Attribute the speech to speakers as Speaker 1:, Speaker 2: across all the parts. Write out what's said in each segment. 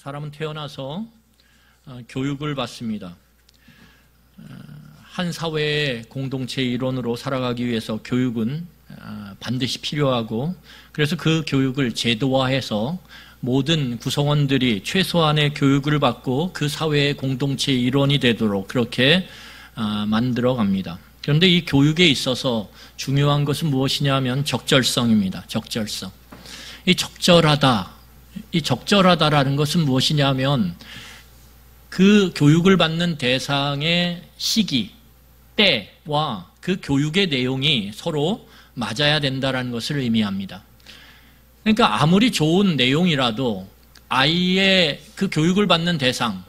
Speaker 1: 사람은 태어나서 교육을 받습니다. 한 사회의 공동체 일원으로 살아가기 위해서 교육은 반드시 필요하고, 그래서 그 교육을 제도화해서 모든 구성원들이 최소한의 교육을 받고 그 사회의 공동체 일원이 되도록 그렇게 만들어 갑니다. 그런데 이 교육에 있어서 중요한 것은 무엇이냐면 적절성입니다. 적절성. 이 적절하다라는 것은 무엇이냐면 그 교육을 받는 대상의 시기, 때와 그 교육의 내용이 서로 맞아야 된다는 것을 의미합니다. 그러니까 아무리 좋은 내용이라도 아이의 그 교육을 받는 대상,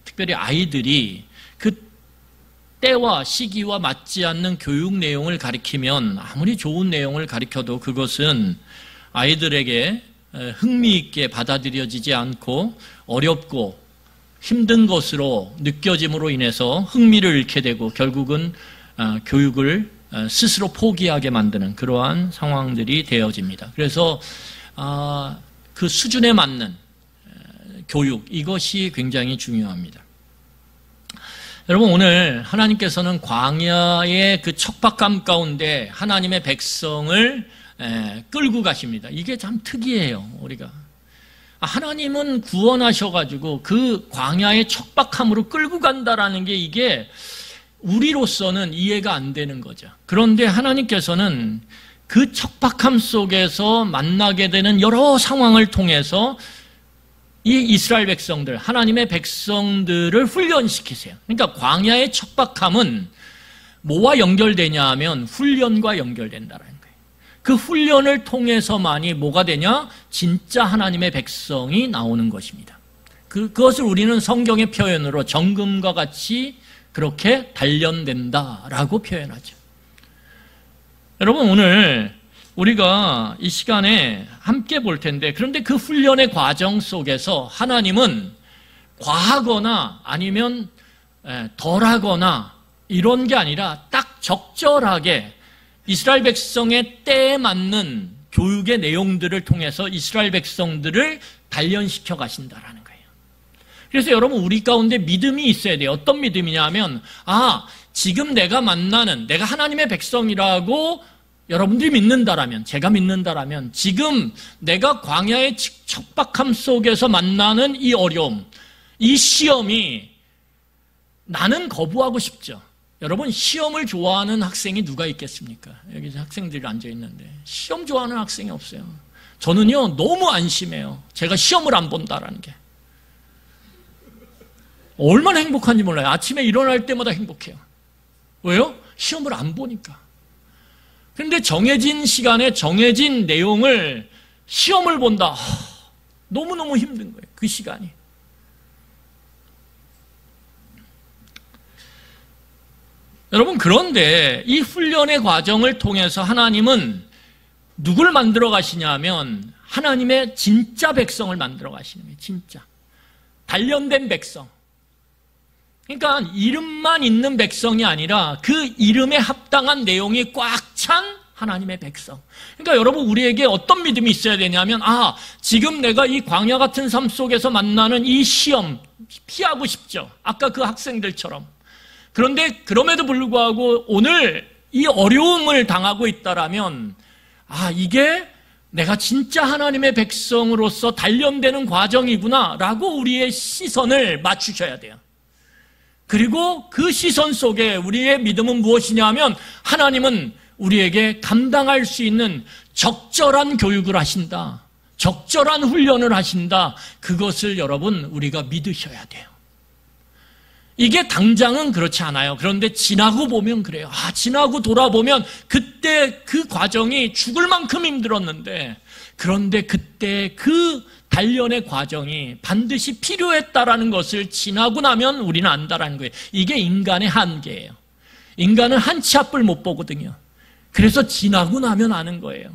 Speaker 1: 특별히 아이들이 그 때와 시기와 맞지 않는 교육 내용을 가리키면 아무리 좋은 내용을 가리켜도 그것은 아이들에게 흥미있게 받아들여지지 않고 어렵고 힘든 것으로 느껴짐으로 인해서 흥미를 잃게 되고 결국은 교육을 스스로 포기하게 만드는 그러한 상황들이 되어집니다. 그래서 그 수준에 맞는 교육, 이것이 굉장히 중요합니다. 여러분, 오늘 하나님께서는 광야의 그 척박함 가운데 하나님의 백성을 끌고 가십니다. 이게 참 특이해요, 우리가. 하나님은 구원하셔가지고 그 광야의 척박함으로 끌고 간다라는 게 이게 우리로서는 이해가 안 되는 거죠. 그런데 하나님께서는 그 척박함 속에서 만나게 되는 여러 상황을 통해서 이 이스라엘 백성들, 하나님의 백성들을 훈련시키세요. 그러니까 광야의 척박함은 뭐와 연결되냐 하면 훈련과 연결된다는 거예요. 그 훈련을 통해서만이 뭐가 되냐? 진짜 하나님의 백성이 나오는 것입니다. 그것을 우리는 성경의 표현으로 정금과 같이 그렇게 단련된다라고 표현하죠. 여러분, 오늘 우리가 이 시간에 함께 볼 텐데, 그런데 그 훈련의 과정 속에서 하나님은 과하거나 아니면 덜하거나 이런 게 아니라 딱 적절하게 이스라엘 백성의 때에 맞는 교육의 내용들을 통해서 이스라엘 백성들을 단련시켜 가신다라는 거예요. 그래서 여러분, 우리 가운데 믿음이 있어야 돼요. 어떤 믿음이냐 하면, 지금 내가 만나는, 내가 하나님의 백성이라고 여러분들이 믿는다라면, 제가 믿는다라면, 지금 내가 광야의 척박함 속에서 만나는 이 어려움, 이 시험이 나는 거부하고 싶죠. 여러분, 시험을 좋아하는 학생이 누가 있겠습니까? 여기 학생들이 앉아있는데 시험 좋아하는 학생이 없어요. 저는요, 너무 안심해요. 제가 시험을 안 본다라는 게 얼마나 행복한지 몰라요. 아침에 일어날 때마다 행복해요. 왜요? 시험을 안 보니까. 그런데 정해진 시간에 정해진 내용을 시험을 본다. 너무너무 힘든 거예요, 그 시간이. 여러분, 그런데 이 훈련의 과정을 통해서 하나님은 누굴 만들어 가시냐면 하나님의 진짜 백성을 만들어 가시는 거예요. 진짜 단련된 백성. 그러니까 이름만 있는 백성이 아니라 그 이름에 합당한 내용이 꽉 찬 하나님의 백성. 그러니까 여러분, 우리에게 어떤 믿음이 있어야 되냐면, 지금 내가 이 광야 같은 삶 속에서 만나는 이 시험 피하고 싶죠. 아까 그 학생들처럼. 그런데 그럼에도 불구하고 오늘 이 어려움을 당하고 있다라면, 이게 내가 진짜 하나님의 백성으로서 단련되는 과정이구나 라고 우리의 시선을 맞추셔야 돼요. 그리고 그 시선 속에 우리의 믿음은 무엇이냐 하면, 하나님은 우리에게 감당할 수 있는 적절한 교육을 하신다, 적절한 훈련을 하신다. 그것을 여러분, 우리가 믿으셔야 돼요. 이게 당장은 그렇지 않아요. 그런데 지나고 보면 그래요. 지나고 돌아보면 그때 그 과정이 죽을 만큼 힘들었는데, 그런데 그때 그 단련의 과정이 반드시 필요했다라는 것을 지나고 나면 우리는 안다라는 거예요. 이게 인간의 한계예요. 인간은 한 치 앞을 못 보거든요. 그래서 지나고 나면 아는 거예요.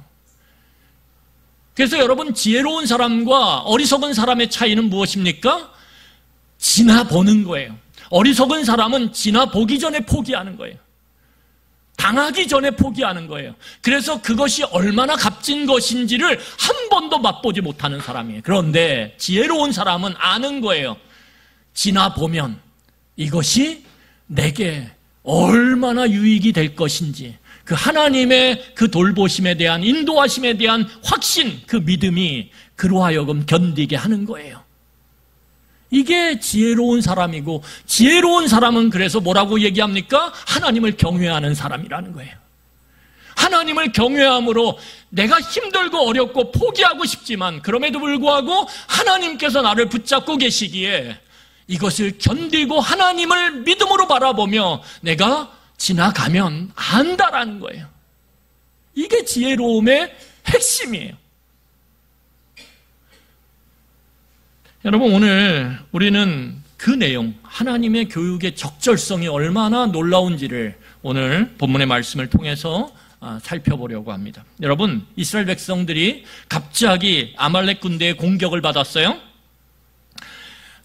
Speaker 1: 그래서 여러분, 지혜로운 사람과 어리석은 사람의 차이는 무엇입니까? 지나보는 거예요. 어리석은 사람은 지나보기 전에 포기하는 거예요. 당하기 전에 포기하는 거예요. 그래서 그것이 얼마나 값진 것인지를 한 번도 맛보지 못하는 사람이에요. 그런데 지혜로운 사람은 아는 거예요. 지나보면 이것이 내게 얼마나 유익이 될 것인지, 그 하나님의 그 돌보심에 대한, 인도하심에 대한 확신, 그 믿음이 그로 하여금 견디게 하는 거예요. 이게 지혜로운 사람이고, 지혜로운 사람은 그래서 뭐라고 얘기합니까? 하나님을 경외하는 사람이라는 거예요. 하나님을 경외함으로 내가 힘들고 어렵고 포기하고 싶지만 그럼에도 불구하고 하나님께서 나를 붙잡고 계시기에 이것을 견디고 하나님을 믿음으로 바라보며 내가 지나가면 안다라는 거예요. 이게 지혜로움의 핵심이에요. 여러분, 오늘 우리는 그 내용, 하나님의 교육의 적절성이 얼마나 놀라운지를 오늘 본문의 말씀을 통해서 살펴보려고 합니다. 여러분, 이스라엘 백성들이 갑자기 아말렉 군대의 공격을 받았어요.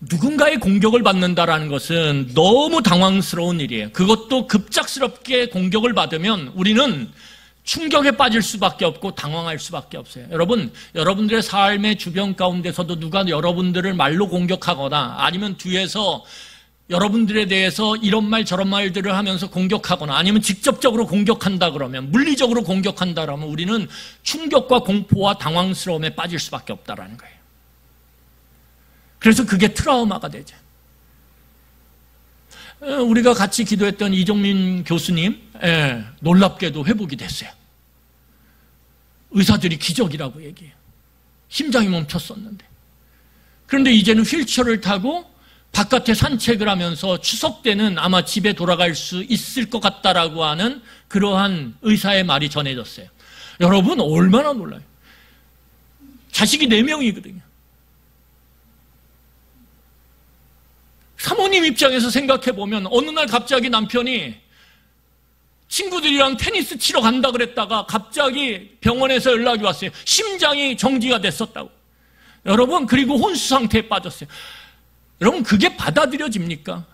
Speaker 1: 누군가의 공격을 받는다라는 것은 너무 당황스러운 일이에요. 그것도 급작스럽게 공격을 받으면 우리는 충격에 빠질 수밖에 없고 당황할 수밖에 없어요. 여러분, 여러분들의 삶의 주변 가운데서도 누가 여러분들을 말로 공격하거나 아니면 뒤에서 여러분들에 대해서 이런 말 저런 말들을 하면서 공격하거나 아니면 직접적으로 공격한다 그러면, 물리적으로 공격한다 그러면 우리는 충격과 공포와 당황스러움에 빠질 수밖에 없다라는 거예요. 그래서 그게 트라우마가 되죠. 우리가 같이 기도했던 이종민 교수님, 놀랍게도 회복이 됐어요. 의사들이 기적이라고 얘기해요. 심장이 멈췄었는데. 그런데 이제는 휠체어를 타고 바깥에 산책을 하면서 추석 때는 아마 집에 돌아갈 수 있을 것 같다라고 하는 그러한 의사의 말이 전해졌어요. 여러분, 얼마나 놀라요. 자식이 4명이거든요. 사모님 입장에서 생각해보면 어느 날 갑자기 남편이 친구들이랑 테니스 치러 간다 그랬다가 갑자기 병원에서 연락이 왔어요. 심장이 정지가 됐었다고. 여러분, 그리고 혼수 상태에 빠졌어요. 여러분, 그게 받아들여집니까?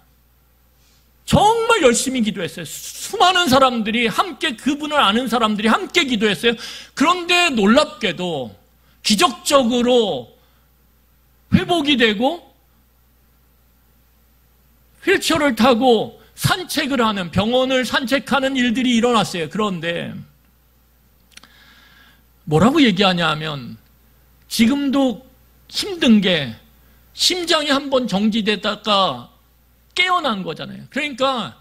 Speaker 1: 정말 열심히 기도했어요. 수많은 사람들이 함께, 그분을 아는 사람들이 함께 기도했어요. 그런데 놀랍게도 기적적으로 회복이 되고 휠체어를 타고 산책을 하는, 병원을 산책하는 일들이 일어났어요. 그런데 뭐라고 얘기하냐 하면 지금도 힘든 게 심장이 한번 정지되다가 깨어난 거잖아요. 그러니까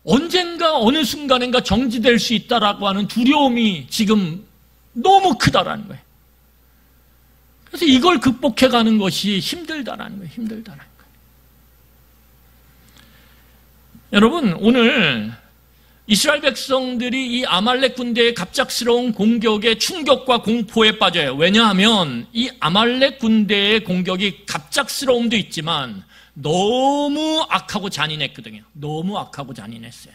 Speaker 1: 언젠가 어느 순간인가 정지될 수 있다라고 하는 두려움이 지금 너무 크다라는 거예요. 그래서 이걸 극복해가는 것이 힘들다라는 거예요. 힘들다라는 거예요. 여러분, 오늘 이스라엘 백성들이 이 아말렉 군대의 갑작스러운 공격에 충격과 공포에 빠져요. 왜냐하면 이 아말렉 군대의 공격이 갑작스러움도 있지만 너무 악하고 잔인했거든요. 너무 악하고 잔인했어요.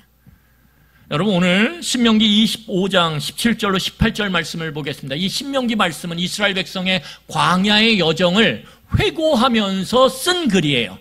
Speaker 1: 여러분, 오늘 신명기 25장 17절로 18절 말씀을 보겠습니다. 이 신명기 말씀은 이스라엘 백성의 광야의 여정을 회고하면서 쓴 글이에요.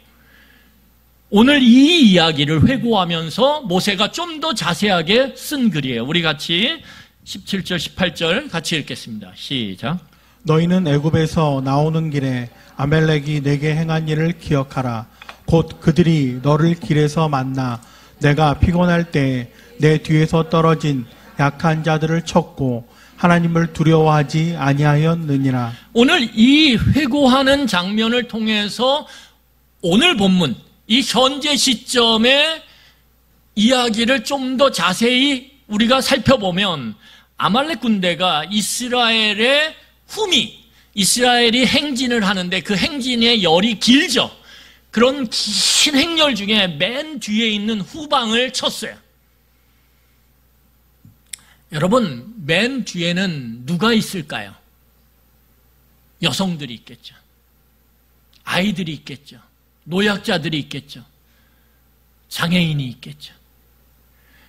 Speaker 1: 오늘 이 이야기를 회고하면서 모세가 좀 더 자세하게 쓴 글이에요. 우리 같이 17절, 18절 같이 읽겠습니다. 시작.
Speaker 2: 너희는 애굽에서 나오는 길에 아말렉이 내게 행한 일을 기억하라. 곧 그들이 너를 길에서 만나 내가 피곤할 때 내 뒤에서 떨어진 약한 자들을 쳤고 하나님을 두려워하지 아니하였느니라.
Speaker 1: 오늘 이 회고하는 장면을 통해서 오늘 본문, 이 현재 시점의 이야기를 좀 더 자세히 우리가 살펴보면 아말렉 군대가 이스라엘의 후미, 이스라엘이 행진을 하는데 그 행진의 열이 길죠. 그런 긴 행렬 중에 맨 뒤에 있는 후방을 쳤어요. 여러분, 맨 뒤에는 누가 있을까요? 여성들이 있겠죠. 아이들이 있겠죠. 노약자들이 있겠죠. 장애인이 있겠죠.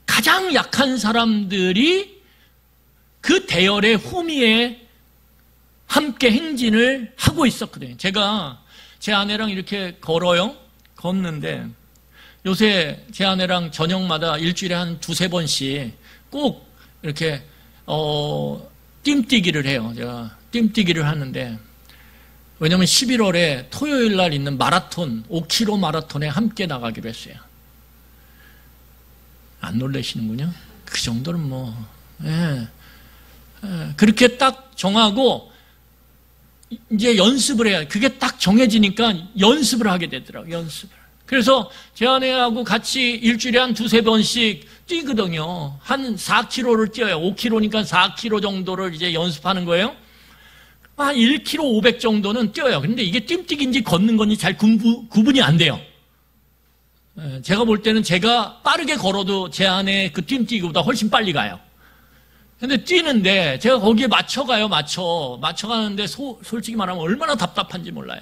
Speaker 1: 가장 약한 사람들이 그 대열의 후미에 함께 행진을 하고 있었거든요. 제가 제 아내랑 이렇게 걸어요. 걷는데 요새 제 아내랑 저녁마다 일주일에 한 2-3번씩 꼭 이렇게 뜀뛰기를 해요. 제가 뜀뛰기를 하는데, 왜냐면 11월에 토요일 날 있는 마라톤, 5km 마라톤에 함께 나가기로 했어요. 안 놀라시는군요. 그 정도는 뭐, 그렇게 딱 정하고 이제 연습을 해야, 그게 딱 정해지니까 연습을 하게 되더라고요. 연습을. 그래서 제 아내하고 같이 일주일에 한 2-3번씩 뛰거든요. 한 4km를 뛰어요. 5km니까 4km 정도를 이제 연습하는 거예요. 한 1km 500 정도는 뛰어요. 근데 이게 뜀뛰기인지 걷는 건지 잘 구분이 안 돼요. 제가 볼 때는 제가 빠르게 걸어도 제 아내 그 뜀뛰기보다 훨씬 빨리 가요. 근데 뛰는데 제가 거기에 맞춰가요. 맞춰가는데 솔직히 말하면 얼마나 답답한지 몰라요.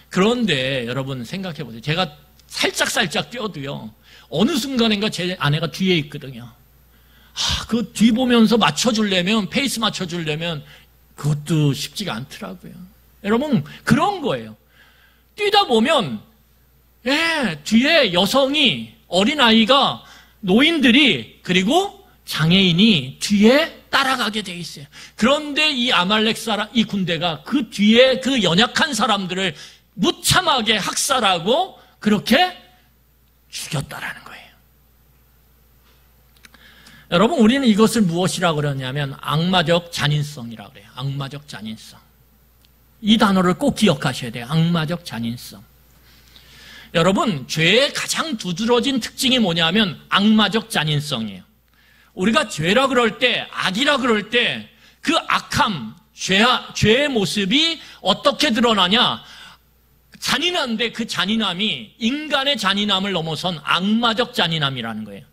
Speaker 1: 그런데 여러분 생각해 보세요. 제가 살짝 뛰어도요, 어느 순간인가 제 아내가 뒤에 있거든요. 그 뒤 보면서 맞춰주려면, 페이스 맞춰주려면 그것도 쉽지가 않더라고요. 여러분, 그런 거예요. 뛰다 보면 뒤에 여성이, 어린아이가, 노인들이, 그리고 장애인이 뒤에 따라가게 돼 있어요. 그런데 이 아말렉 이 군대가 그 뒤에 그 연약한 사람들을 무참하게 학살하고 그렇게 죽였다라는 거예요. 여러분, 우리는 이것을 무엇이라고 그러냐면 악마적 잔인성이라고 그래요. 악마적 잔인성. 이 단어를 꼭 기억하셔야 돼요. 악마적 잔인성. 여러분, 죄의 가장 두드러진 특징이 뭐냐면 악마적 잔인성이에요. 우리가 죄라 그럴 때, 악이라 그럴 때 그 악함, 죄의 모습이 어떻게 드러나냐? 잔인한데 그 잔인함이 인간의 잔인함을 넘어선 악마적 잔인함이라는 거예요.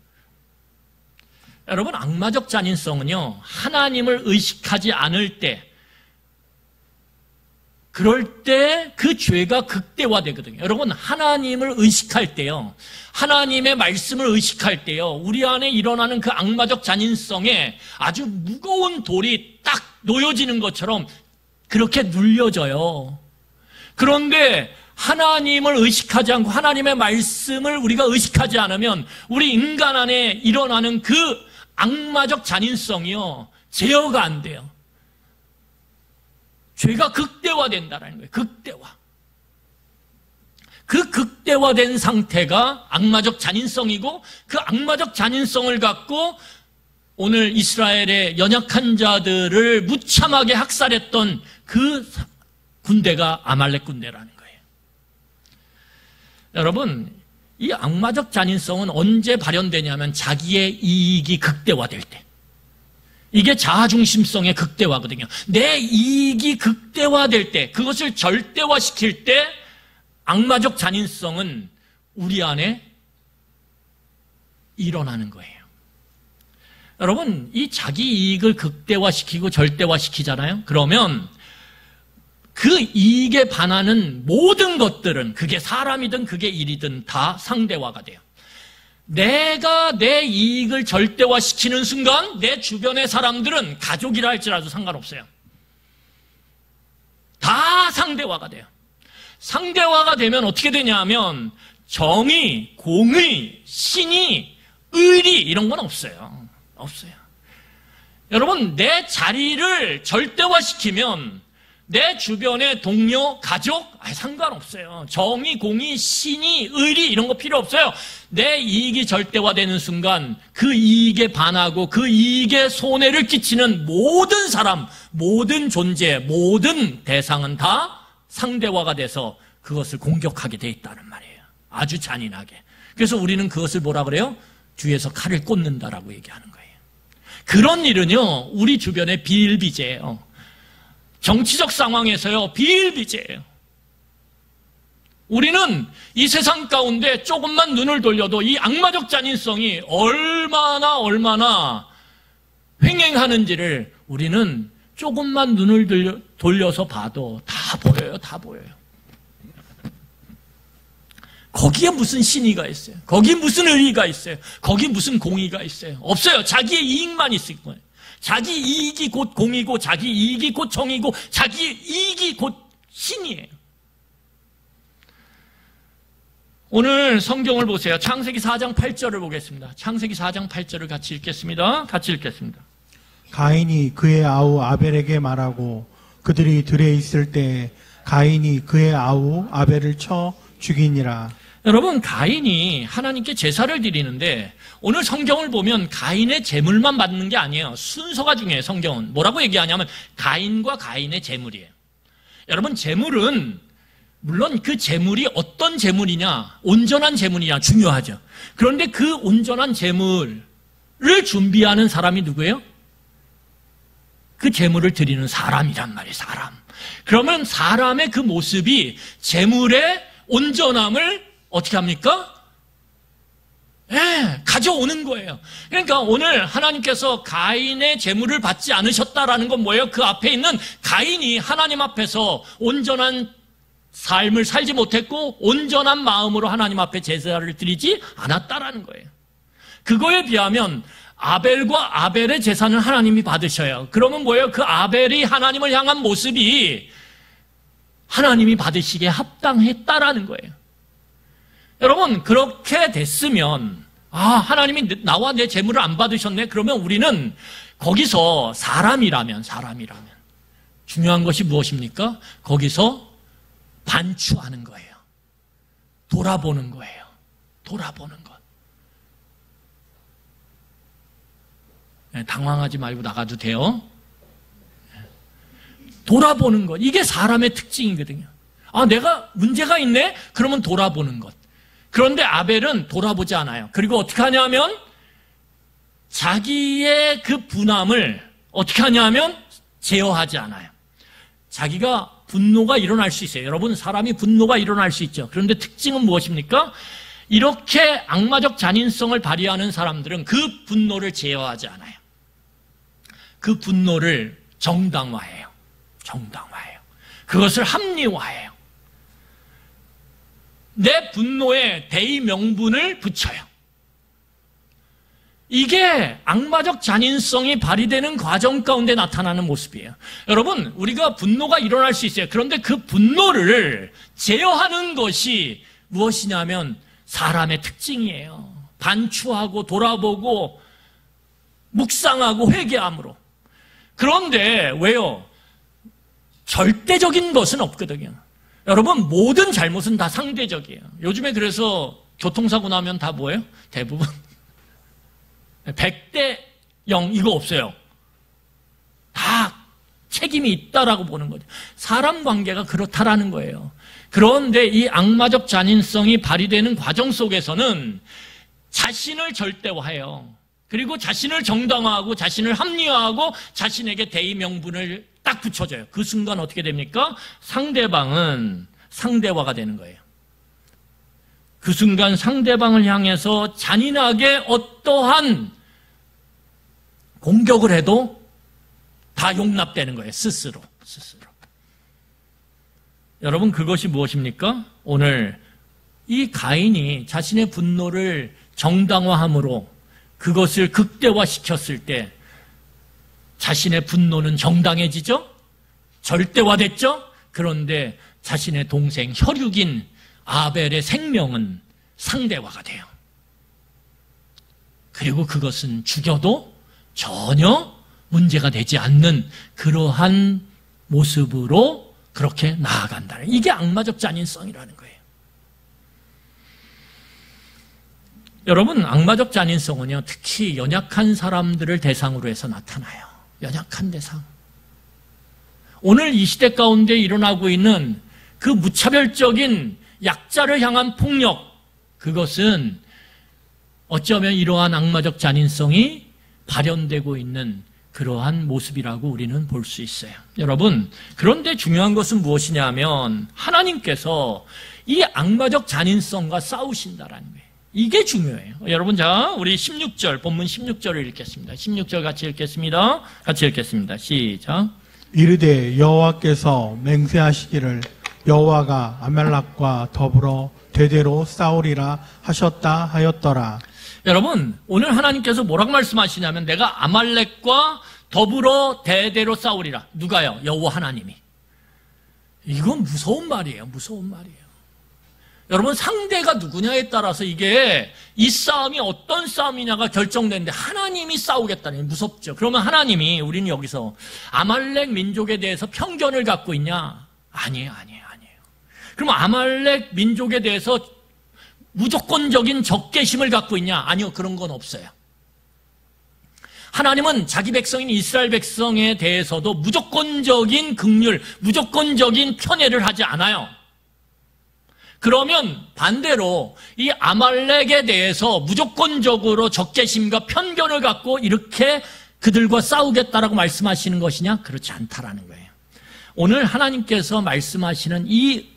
Speaker 1: 여러분, 악마적 잔인성은요, 하나님을 의식하지 않을 때, 그럴 때 그 죄가 극대화되거든요. 여러분, 하나님을 의식할 때요, 하나님의 말씀을 의식할 때요, 우리 안에 일어나는 그 악마적 잔인성에 아주 무거운 돌이 딱 놓여지는 것처럼 그렇게 눌려져요. 그런데 하나님을 의식하지 않고 하나님의 말씀을 우리가 의식하지 않으면 우리 인간 안에 일어나는 그 악마적 잔인성이요, 제어가 안 돼요. 죄가 극대화된다는 거예요. 극대화. 그 극대화된 상태가 악마적 잔인성이고, 그 악마적 잔인성을 갖고 오늘 이스라엘의 연약한 자들을 무참하게 학살했던 그 군대가 아말렉 군대라는 거예요. 여러분, 이 악마적 잔인성은 언제 발현되냐면 자기의 이익이 극대화될 때. 이게 자아중심성의 극대화거든요. 내 이익이 극대화될 때, 그것을 절대화시킬 때 악마적 잔인성은 우리 안에 일어나는 거예요. 여러분, 이 자기 이익을 극대화시키고 절대화시키잖아요. 그러면 그 이익에 반하는 모든 것들은, 그게 사람이든 그게 일이든 다 상대화가 돼요. 내가 내 이익을 절대화시키는 순간 내 주변의 사람들은 가족이라 할지라도 상관없어요. 다 상대화가 돼요. 상대화가 되면 어떻게 되냐면 정의, 공의, 신의, 의리 이런 건 없어요. 없어요. 여러분, 내 자리를 절대화시키면 내 주변의 동료, 가족, 상관없어요. 정의, 공의, 신의, 의리 이런 거 필요 없어요. 내 이익이 절대화되는 순간 그 이익에 반하고 그 이익에 손해를 끼치는 모든 사람, 모든 존재, 모든 대상은 다 상대화가 돼서 그것을 공격하게 돼 있다는 말이에요. 아주 잔인하게. 그래서 우리는 그것을 뭐라 그래요? 뒤에서 칼을 꽂는다라고 얘기하는 거예요. 그런 일은요, 우리 주변에 비일비재예요. 정치적 상황에서요, 비일비재예요. 우리는 이 세상 가운데 조금만 눈을 돌려도 이 악마적 잔인성이 얼마나 횡행하는지를 우리는 조금만 눈을 돌려서 봐도 다 보여요. 다 보여요. 거기에 무슨 신의가 있어요? 거기에 무슨 의리가 있어요? 거기에 무슨 공의가 있어요? 없어요. 자기의 이익만 있을 거예요. 자기 이익이 곧 공이고, 자기 이익이 곧 정이고, 자기 이익이 곧 신이에요. 오늘 성경을 보세요. 창세기 4장 8절을 보겠습니다. 창세기 4장 8절을 같이 읽겠습니다.
Speaker 2: 가인이 그의 아우 아벨에게 말하고 그들이 들에 있을 때 가인이 그의 아우 아벨을 쳐 죽이니라.
Speaker 1: 여러분, 가인이 하나님께 제사를 드리는데 오늘 성경을 보면 가인의 제물만 받는 게 아니에요. 순서가 중요해요. 성경은 뭐라고 얘기하냐면 가인과 가인의 제물이에요. 여러분, 제물은 물론 그 제물이 어떤 제물이냐, 온전한 제물이냐 중요하죠. 그런데 그 온전한 제물을 준비하는 사람이 누구예요? 그 제물을 드리는 사람이란 말이에요. 사람. 그러면 사람의 그 모습이 제물의 온전함을 어떻게 합니까? 가져오는 거예요. 그러니까 오늘 하나님께서 가인의 제물을 받지 않으셨다라는 건 뭐예요? 그 앞에 있는 가인이 하나님 앞에서 온전한 삶을 살지 못했고 온전한 마음으로 하나님 앞에 제사를 드리지 않았다라는 거예요. 그거에 비하면 아벨과 아벨의 제사는 하나님이 받으셔요. 그러면 뭐예요? 그 아벨이 하나님을 향한 모습이 하나님이 받으시기에 합당했다라는 거예요. 여러분, 그렇게 됐으면 하나님이 나와 내 제물을 안 받으셨네? 그러면 우리는 거기서 사람이라면 중요한 것이 무엇입니까? 거기서 반추하는 거예요. 돌아보는 거예요. 돌아보는 것. 당황하지 말고 나가도 돼요. 돌아보는 것. 이게 사람의 특징이거든요. 내가 문제가 있네? 그러면 돌아보는 것. 그런데 아벨은 돌아보지 않아요. 그리고 어떻게 하냐면 자기의 그 분함을 어떻게 하냐면 제어하지 않아요. 자기가 분노가 일어날 수 있어요. 여러분, 사람이 분노가 일어날 수 있죠. 그런데 특징은 무엇입니까? 이렇게 악마적 잔인성을 발휘하는 사람들은 그 분노를 제어하지 않아요. 그 분노를 정당화해요. 그것을 합리화해요. 내 분노에 대의 명분을 붙여요. 이게 악마적 잔인성이 발휘되는 과정 가운데 나타나는 모습이에요. 여러분, 우리가 분노가 일어날 수 있어요. 그런데 그 분노를 제어하는 것이 무엇이냐면 사람의 특징이에요. 반추하고 돌아보고 묵상하고 회개함으로. 그런데 왜요? 절대적인 것은 없거든요. 여러분, 모든 잘못은 다 상대적이에요. 요즘에 그래서 교통사고 나면 다 뭐예요? 대부분 100대 0 이거 없어요. 다 책임이 있다라고 보는 거죠. 사람 관계가 그렇다라는 거예요. 그런데 이 악마적 잔인성이 발휘되는 과정 속에서는 자신을 절대화해요. 그리고 자신을 정당화하고 자신을 합리화하고 자신에게 대의 명분을 딱 붙여줘요. 그 순간 어떻게 됩니까? 상대방은 상대화가 되는 거예요. 그 순간 상대방을 향해서 잔인하게 어떠한 공격을 해도 다 용납되는 거예요. 스스로. 여러분, 그것이 무엇입니까? 오늘 이 가인이 자신의 분노를 정당화함으로 그것을 극대화시켰을 때 자신의 분노는 정당해지죠? 절대화됐죠? 그런데 자신의 동생 혈육인 아벨의 생명은 상대화가 돼요. 그리고 그것은 죽여도 전혀 문제가 되지 않는 그러한 모습으로 그렇게 나아간다는, 이게 악마적 잔인성이라는 거예요. 여러분, 악마적 잔인성은요, 특히 연약한 사람들을 대상으로 해서 나타나요. 연약한 대상. 오늘 이 시대 가운데 일어나고 있는 그 무차별적인 약자를 향한 폭력, 그것은 어쩌면 이러한 악마적 잔인성이 발현되고 있는 그러한 모습이라고 우리는 볼 수 있어요. 여러분, 그런데 중요한 것은 무엇이냐면 하나님께서 이 악마적 잔인성과 싸우신다라는 거예요. 이게 중요해요. 여러분, 자, 우리 16절, 본문 16절을 읽겠습니다. 16절 같이 읽겠습니다. 시작.
Speaker 2: 이르되 여호와께서 맹세하시기를 여호와가 아말렉과 더불어 대대로 싸우리라 하셨다 하였더라.
Speaker 1: 여러분, 오늘 하나님께서 뭐라고 말씀하시냐면 내가 아말렉과 더불어 대대로 싸우리라. 누가요? 여호와 하나님이. 이건 무서운 말이에요. 무서운 말이에요. 여러분, 상대가 누구냐에 따라서 이게 이 싸움이 어떤 싸움이냐가 결정되는데 하나님이 싸우겠다니 무섭죠. 그러면 하나님이 우리는 여기서 아말렉 민족에 대해서 편견을 갖고 있냐? 아니에요. 그럼 아말렉 민족에 대해서 무조건적인 적개심을 갖고 있냐? 아니요, 그런 건 없어요. 하나님은 자기 백성인 이스라엘 백성에 대해서도 무조건적인 긍휼, 무조건적인 편애를 하지 않아요. 그러면 반대로 이 아말렉에 대해서 무조건적으로 적개심과 편견을 갖고 이렇게 그들과 싸우겠다라고 말씀하시는 것이냐? 그렇지 않다라는 거예요. 오늘 하나님께서 말씀하시는 이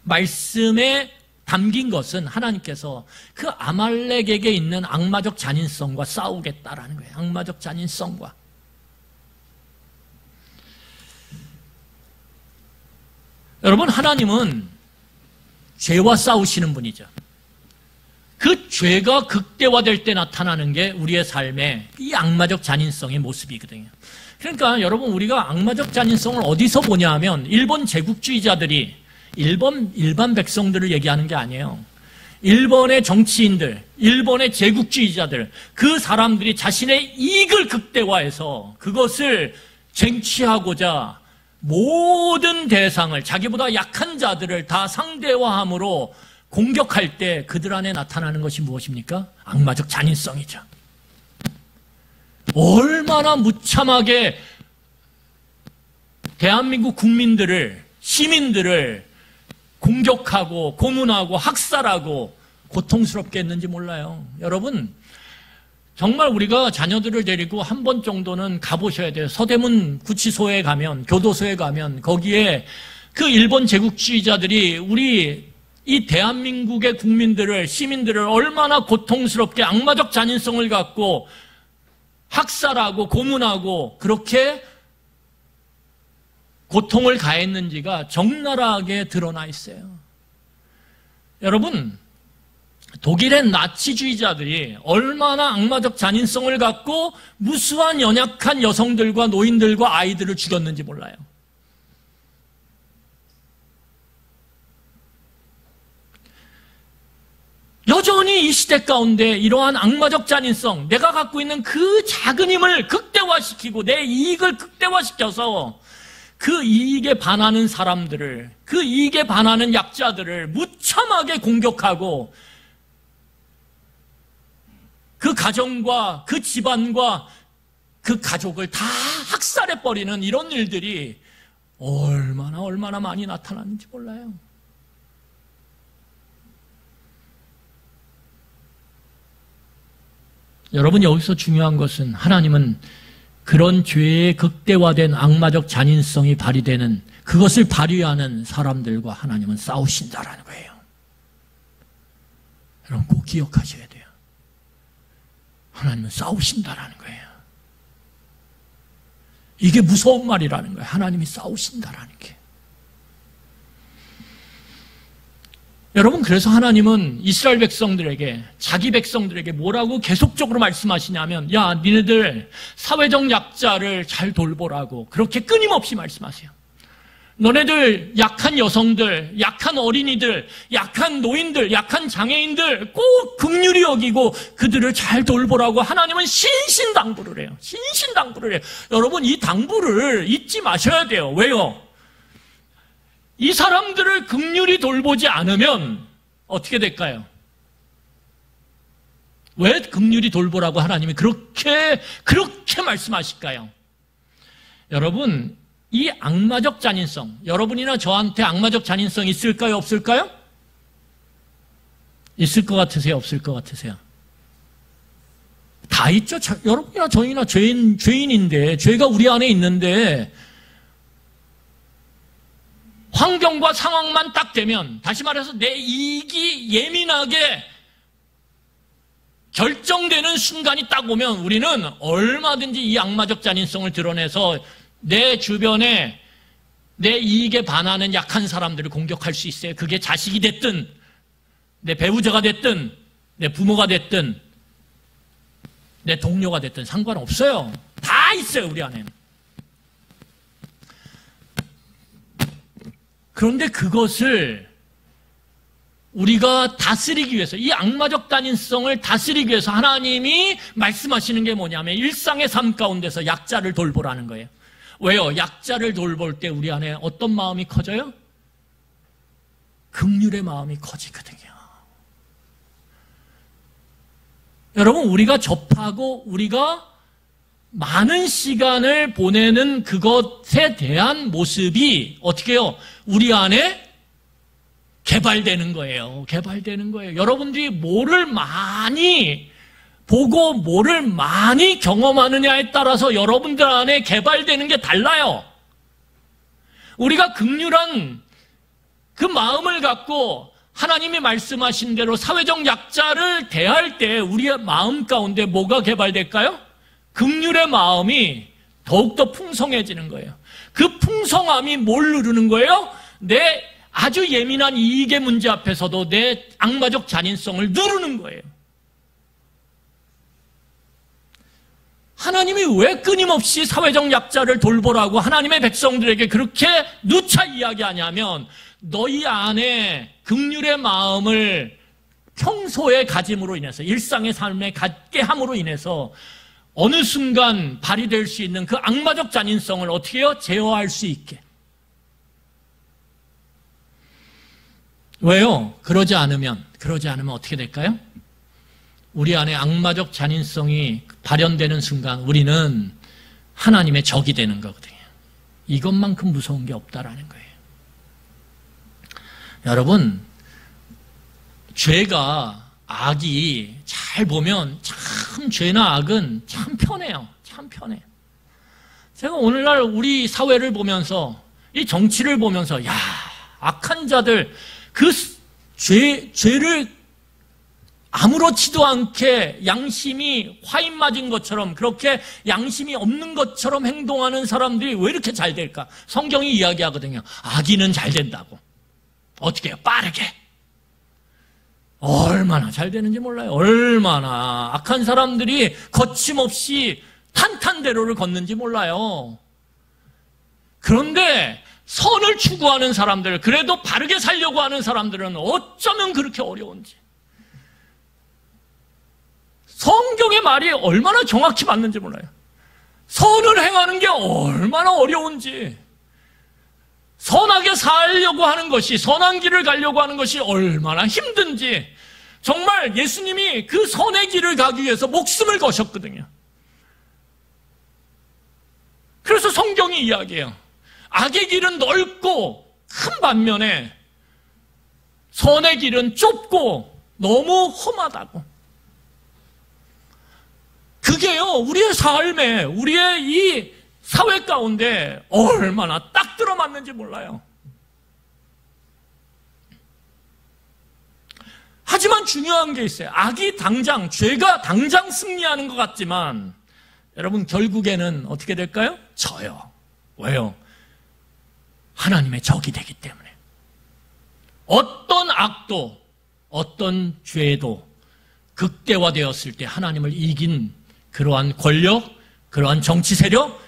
Speaker 1: 말씀에 담긴 것은 하나님께서 그 아말렉에게 있는 악마적 잔인성과 싸우겠다라는 거예요. 악마적 잔인성과. 여러분, 하나님은 죄와 싸우시는 분이죠. 그 죄가 극대화될 때 나타나는 게 우리의 삶의 이 악마적 잔인성의 모습이거든요. 그러니까 여러분, 우리가 악마적 잔인성을 어디서 보냐 하면 일본 제국주의자들이 일반 백성들을 얘기하는 게 아니에요. 일본의 정치인들, 일본의 제국주의자들, 그 사람들이 자신의 이익을 극대화해서 그것을 쟁취하고자 모든 대상을, 자기보다 약한 자들을 다 상대화함으로 공격할 때 그들 안에 나타나는 것이 무엇입니까? 악마적 잔인성이죠. 얼마나 무참하게 대한민국 국민들을, 시민들을 공격하고 고문하고 학살하고 고통스럽게 했는지 몰라요. 여러분, 정말 우리가 자녀들을 데리고 한 번 정도는 가보셔야 돼요. 서대문 구치소에 가면, 교도소에 가면 거기에 그 일본 제국주의자들이 우리 이 대한민국의 국민들을, 시민들을 얼마나 고통스럽게 악마적 잔인성을 갖고 학살하고 고문하고 그렇게 고통을 가했는지가 적나라하게 드러나 있어요. 여러분, 독일의 나치주의자들이 얼마나 악마적 잔인성을 갖고 무수한 연약한 여성들과 노인들과 아이들을 죽였는지 몰라요. 여전히 이 시대 가운데 이러한 악마적 잔인성, 내가 갖고 있는 그 작은 힘을 극대화시키고 내 이익을 극대화시켜서 그 이익에 반하는 사람들을, 그 이익에 반하는 약자들을 무참하게 공격하고 그 가정과 그 집안과 그 가족을 다 학살해버리는 이런 일들이 얼마나 많이 나타나는지 몰라요. 여러분, 여기서 중요한 것은 하나님은 그런 죄의 극대화된 악마적 잔인성이 발휘되는, 그것을 발휘하는 사람들과 하나님은 싸우신다라는 거예요. 여러분, 꼭 기억하셔야 돼요. 하나님은 싸우신다라는 거예요. 이게 무서운 말이라는 거예요. 하나님이 싸우신다라는 게. 여러분, 그래서 하나님은 이스라엘 백성들에게, 자기 백성들에게 뭐라고 계속적으로 말씀하시냐면, 야, 니네들 사회적 약자를 잘 돌보라고 그렇게 끊임없이 말씀하세요. 너네들 약한 여성들, 약한 어린이들, 약한 노인들, 약한 장애인들 꼭 긍휼히 여기고 그들을 잘 돌보라고 하나님은 신신당부를 해요. 신신당부를 해요. 여러분, 이 당부를 잊지 마셔야 돼요. 왜요? 이 사람들을 긍휼히 돌보지 않으면 어떻게 될까요? 왜 긍휼히 돌보라고 하나님이 그렇게 말씀하실까요? 여러분, 이 악마적 잔인성, 여러분이나 저한테 악마적 잔인성 있을까요? 없을까요? 있을 것 같으세요? 없을 것 같으세요? 다 있죠. 여러분이나 저희나 죄인인데, 죄가 우리 안에 있는데, 환경과 상황만 딱 되면, 다시 말해서 내 이익이 예민하게 결정되는 순간이 딱 오면 우리는 얼마든지 이 악마적 잔인성을 드러내서 내 주변에 내 이익에 반하는 약한 사람들을 공격할 수 있어요. 그게 자식이 됐든, 내 배우자가 됐든, 내 부모가 됐든, 내 동료가 됐든 상관없어요. 다 있어요, 우리 안에. 그런데 그것을 우리가 다스리기 위해서, 이 악마적 단인성을 다스리기 위해서 하나님이 말씀하시는 게 뭐냐면 일상의 삶 가운데서 약자를 돌보라는 거예요. 왜요? 약자를 돌볼 때 우리 안에 어떤 마음이 커져요? 긍휼의 마음이 커지거든요. 여러분, 우리가 접하고 우리가 많은 시간을 보내는 그것에 대한 모습이 어떻게 해요? 우리 안에 개발되는 거예요. 개발되는 거예요. 여러분들이 뭐를 많이 보고 뭐를 많이 경험하느냐에 따라서 여러분들 안에 개발되는 게 달라요. 우리가 긍휼한 그 마음을 갖고 하나님이 말씀하신 대로 사회적 약자를 대할 때 우리의 마음 가운데 뭐가 개발될까요? 긍휼의 마음이 더욱더 풍성해지는 거예요. 그 풍성함이 뭘 누르는 거예요? 내 아주 예민한 이익의 문제 앞에서도 내 악마적 잔인성을 누르는 거예요. 하나님이 왜 끊임없이 사회적 약자를 돌보라고 하나님의 백성들에게 그렇게 누차 이야기하냐면 너희 안에 긍휼의 마음을 평소에 가짐으로 인해서 일상의 삶에 갖게 함으로 인해서 어느 순간 발휘될 수 있는 그 악마적 잔인성을 어떻게 해요? 제어할 수 있게. 왜요? 그러지 않으면 어떻게 될까요? 우리 안에 악마적 잔인성이 발현되는 순간 우리는 하나님의 적이 되는 거거든요. 이것만큼 무서운 게 없다라는 거예요. 여러분, 죄가, 악이 잘 보면 참 죄나 악은 참 편해요. 참 편해요. 제가 오늘날 우리 사회를 보면서 이 정치를 보면서 야, 악한 자들 그 죄를 아무렇지도 않게 양심이 화인 맞은 것처럼 그렇게 양심이 없는 것처럼 행동하는 사람들이 왜 이렇게 잘 될까? 성경이 이야기하거든요. 악인은 잘 된다고. 어떻게 해요? 빠르게. 얼마나 잘 되는지 몰라요. 얼마나 악한 사람들이 거침없이 탄탄대로를 걷는지 몰라요. 그런데 선을 추구하는 사람들, 그래도 바르게 살려고 하는 사람들은 어쩌면 그렇게 어려운지. 성경의 말이 얼마나 정확히 맞는지 몰라요. 선을 행하는 게 얼마나 어려운지. 선하게 살려고 하는 것이, 선한 길을 가려고 하는 것이 얼마나 힘든지. 정말 예수님이 그 선의 길을 가기 위해서 목숨을 거셨거든요. 그래서 성경이 이야기해요. 악의 길은 넓고 큰 반면에 선의 길은 좁고 너무 험하다고. 그게요, 우리의 삶에, 우리의 이 사회 가운데 얼마나 딱 들어맞는지 몰라요. 하지만 중요한 게 있어요. 악이 당장, 죄가 당장 승리하는 것 같지만 여러분 결국에는 어떻게 될까요? 져요. 왜요? 하나님의 적이 되기 때문에. 어떤 악도, 어떤 죄도 극대화되었을 때 하나님을 이긴 그러한 권력, 그러한 정치 세력,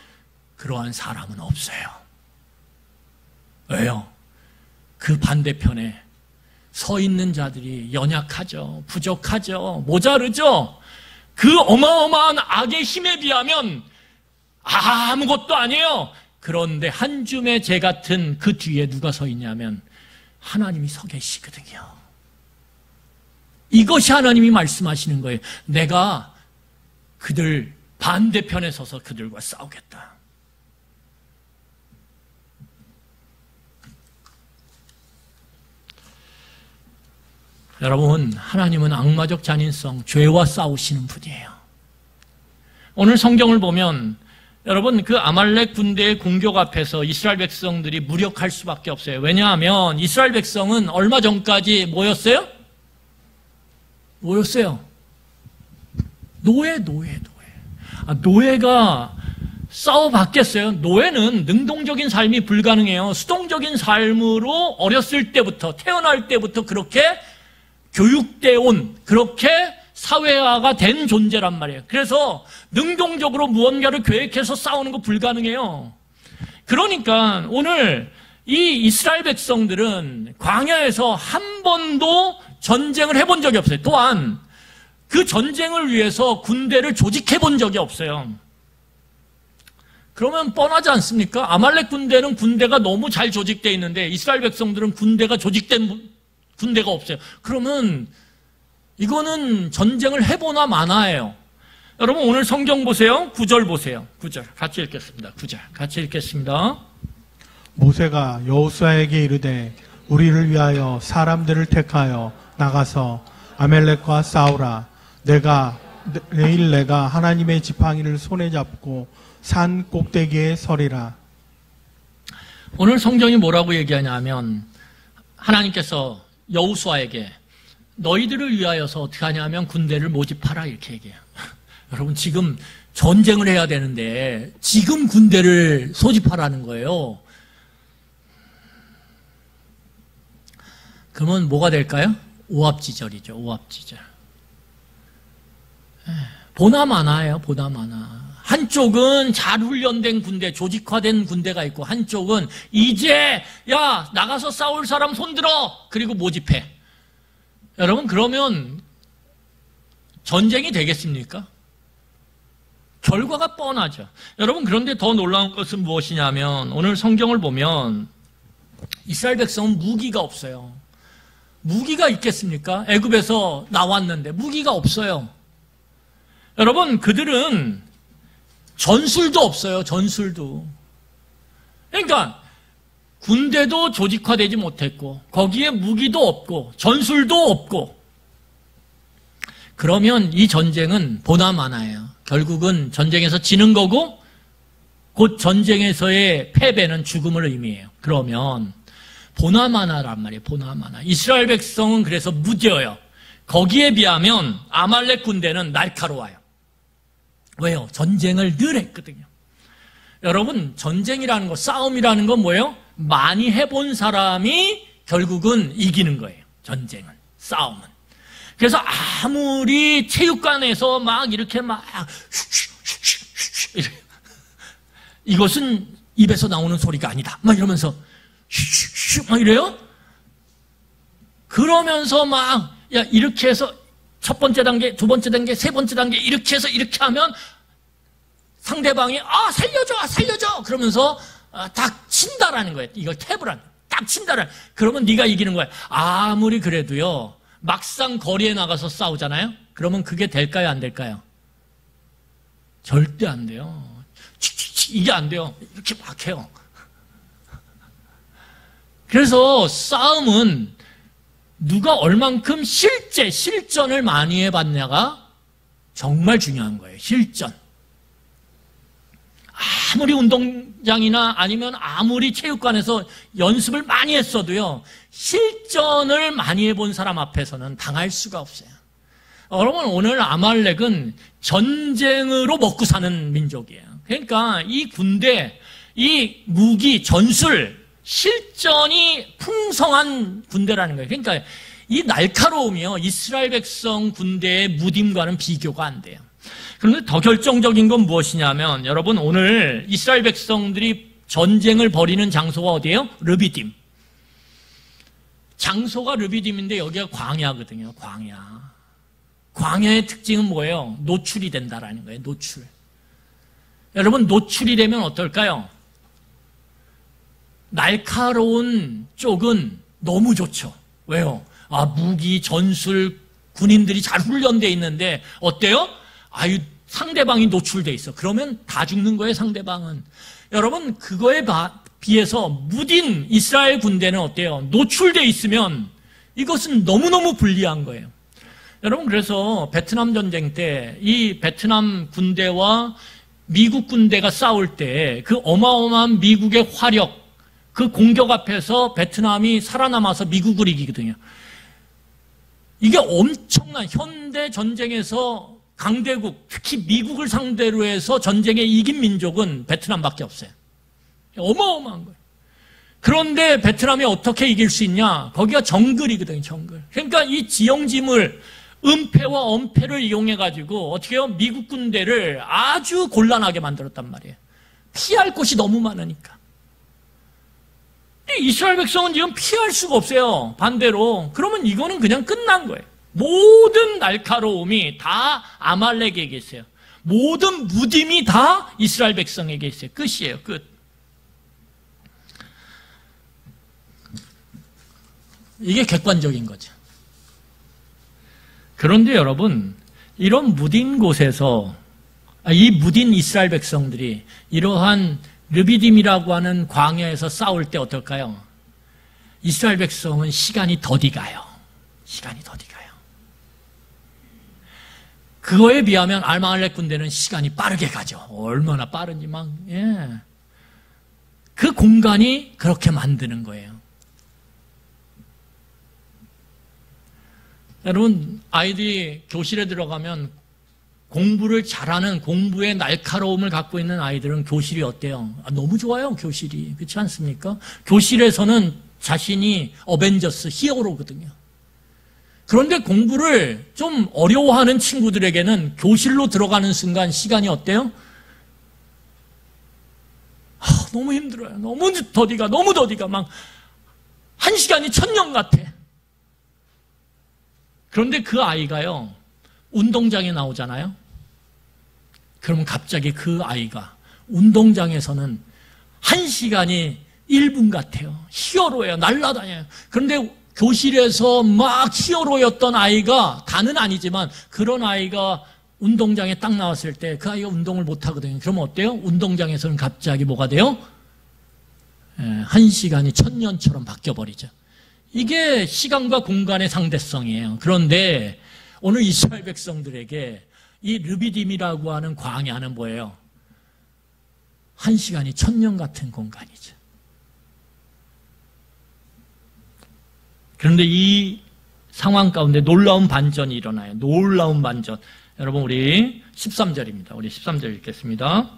Speaker 1: 그러한 사람은 없어요. 왜요? 그 반대편에 서 있는 자들이 연약하죠. 부족하죠. 모자르죠. 그 어마어마한 악의 힘에 비하면 아무것도 아니에요. 그런데 한 줌의 재 같은 그 뒤에 누가 서 있냐면 하나님이 서 계시거든요. 이것이 하나님이 말씀하시는 거예요. 내가 그들 반대편에 서서 그들과 싸우겠다. 여러분, 하나님은 악마적 잔인성, 죄와 싸우시는 분이에요. 오늘 성경을 보면 여러분 그 아말렉 군대의 공격 앞에서 이스라엘 백성들이 무력할 수밖에 없어요. 왜냐하면 이스라엘 백성은 얼마 전까지 뭐였어요? 뭐였어요? 노예가 싸워봤겠어요? 노예는 능동적인 삶이 불가능해요. 수동적인 삶으로 어렸을 때부터, 태어날 때부터 그렇게 교육되어 온, 그렇게 사회화가 된 존재란 말이에요. 그래서 능동적으로 무언가를 계획해서 싸우는 거 불가능해요. 그러니까 오늘 이 이스라엘 백성들은 광야에서 한 번도 전쟁을 해본 적이 없어요. 또한 그 전쟁을 위해서 군대를 조직해 본 적이 없어요. 그러면 뻔하지 않습니까? 아말렉 군대는 군대가 너무 잘 조직되어 있는데 이스라엘 백성들은 군대가 조직된 군대가 없어요. 그러면 이거는 전쟁을 해보나 마나예요. 여러분 오늘 성경 보세요. 9절 보세요. 9절 같이 읽겠습니다. 9절 같이 읽겠습니다.
Speaker 2: 모세가 여호수아에게 이르되 우리를 위하여 사람들을 택하여 나가서 아멜렉과 싸우라. 내일 내가 하나님의 지팡이를 손에 잡고 산 꼭대기에 서리라.
Speaker 1: 오늘 성경이 뭐라고 얘기하냐면 하나님께서 여호수아에게 너희들을 위하여서 어떻게 하냐면 군대를 모집하라 이렇게 얘기해요. 여러분 지금 전쟁을 해야 되는데 지금 군대를 소집하라는 거예요. 그러면 뭐가 될까요? 오합지졸이죠. 오합지졸. 보나마나예요. 보나마나. 한쪽은 잘 훈련된 군대, 조직화된 군대가 있고 한쪽은 이제 야 나가서 싸울 사람 손들어 그리고 모집해. 여러분 그러면 전쟁이 되겠습니까? 결과가 뻔하죠. 여러분 그런데 더 놀라운 것은 무엇이냐면 오늘 성경을 보면 이스라엘 백성은 무기가 없어요. 무기가 있겠습니까? 애굽에서 나왔는데 무기가 없어요. 여러분 그들은 전술도 없어요. 전술도. 그러니까 군대도 조직화되지 못했고 거기에 무기도 없고 전술도 없고 그러면 이 전쟁은 보나마나예요. 결국은 전쟁에서 지는 거고 곧 전쟁에서의 패배는 죽음을 의미해요. 그러면 보나마나란 말이에요. 보나마나. 이스라엘 백성은 그래서 무뎌요. 거기에 비하면 아말렉 군대는 날카로워요. 왜요? 전쟁을 늘 했거든요. 여러분 전쟁이라는 거, 싸움이라는 건 뭐예요? 많이 해본 사람이 결국은 이기는 거예요. 전쟁은, 싸움은. 그래서 아무리 체육관에서 막 이렇게 막 이것은 입에서 나오는 소리가 아니다. 막 이러면서 막 이래요. 그러면서 막 야 이렇게 해서 첫 번째 단계, 두 번째 단계, 세 번째 단계 이렇게 해서 이렇게 하면 상대방이 살려줘 그러면서 딱 친다라는 거예요. 이걸 탭을 하는 딱 친다라는. 그러면 네가 이기는 거예요. 아무리 그래도요. 막상 거리에 나가서 싸우잖아요. 그러면 그게 될까요? 안 될까요? 절대 안 돼요. 이게 안 돼요. 이렇게 막 해요. 그래서 싸움은 누가 얼만큼 실전을 많이 해봤냐가 정말 중요한 거예요. 실전. 아무리 운동장이나 아니면 아무리 체육관에서 연습을 많이 했어도요. 실전을 많이 해본 사람 앞에서는 당할 수가 없어요. 여러분 오늘 아말렉은 전쟁으로 먹고 사는 민족이에요. 그러니까 이 군대, 이 무기, 전술, 실전이 풍성한 군대라는 거예요. 그러니까 이 날카로움이요. 이스라엘 백성 군대의 무딤과는 비교가 안 돼요. 그런데 더 결정적인 건 무엇이냐면 여러분 오늘 이스라엘 백성들이 전쟁을 벌이는 장소가 어디예요? 르비딤. 장소가 르비딤인데 여기가 광야거든요. 광야. 광야의 특징은 뭐예요? 노출이 된다라는 거예요. 노출. 여러분 노출이 되면 어떨까요? 날카로운 쪽은 너무 좋죠. 왜요? 무기, 전술, 군인들이 잘 훈련되어 있는데 어때요? 상대방이 노출돼 있어. 그러면 다 죽는 거예요, 상대방은. 여러분, 그거에 비해서 무딘 이스라엘 군대는 어때요? 노출돼 있으면 이것은 너무너무 불리한 거예요. 여러분, 그래서 베트남 전쟁 때 이 베트남 군대와 미국 군대가 싸울 때 그 어마어마한 미국의 화력, 그 공격 앞에서 베트남이 살아남아서 미국을 이기거든요. 이게 엄청난 현대 전쟁에서 강대국, 특히 미국을 상대로 해서 전쟁에 이긴 민족은 베트남밖에 없어요. 어마어마한 거예요. 그런데 베트남이 어떻게 이길 수 있냐? 거기가 정글이거든요, 정글. 그러니까 이 지형지물, 은폐와 엄폐를 이용해가지고 어떻게 해요? 미국 군대를 아주 곤란하게 만들었단 말이에요. 피할 곳이 너무 많으니까. 이스라엘 백성은 지금 피할 수가 없어요. 반대로. 그러면 이거는 그냥 끝난 거예요. 모든 날카로움이 다 아말렉에게 있어요. 모든 무딤이 다 이스라엘 백성에게 있어요. 끝이에요. 끝. 이게 객관적인 거죠. 그런데 여러분, 이런 무딘 곳에서 이 무딘 이스라엘 백성들이 이러한 르비딤이라고 하는 광야에서 싸울 때 어떨까요? 이스라엘 백성은 시간이 더디 가요. 시간이 더디 가요. 그거에 비하면 아말렉 군대는 시간이 빠르게 가죠. 얼마나 빠른지 막, 예. 그 공간이 그렇게 만드는 거예요. 여러분, 아이들이 교실에 들어가면 공부를 잘하는, 공부의 날카로움을 갖고 있는 아이들은 교실이 어때요? 너무 좋아요, 교실이. 그렇지 않습니까? 교실에서는 자신이 어벤져스 히어로거든요. 그런데 공부를 좀 어려워하는 친구들에게는 교실로 들어가는 순간 시간이 어때요? 너무 힘들어요. 너무 더디가 막 한 시간이 1000년 같아. 그런데 그 아이가요, 운동장에 나오잖아요. 그러면 갑자기 그 아이가 운동장에서는 1시간이 1분 같아요. 히어로예요. 날아다녀요. 그런데 교실에서 막 히어로였던 아이가, 다는 아니지만 그런 아이가 운동장에 딱 나왔을 때 그 아이가 운동을 못하거든요. 그러면 어때요? 운동장에서는 갑자기 뭐가 돼요? 1시간이 1000년처럼 바뀌어버리죠. 이게 시간과 공간의 상대성이에요. 그런데 오늘 이스라엘 백성들에게 이 르비딤이라고 하는 광야는 뭐예요? 1시간이 1000년 같은 공간이죠. 그런데 이 상황 가운데 놀라운 반전이 일어나요. 놀라운 반전. 여러분, 우리 13절입니다. 우리 13절 읽겠습니다.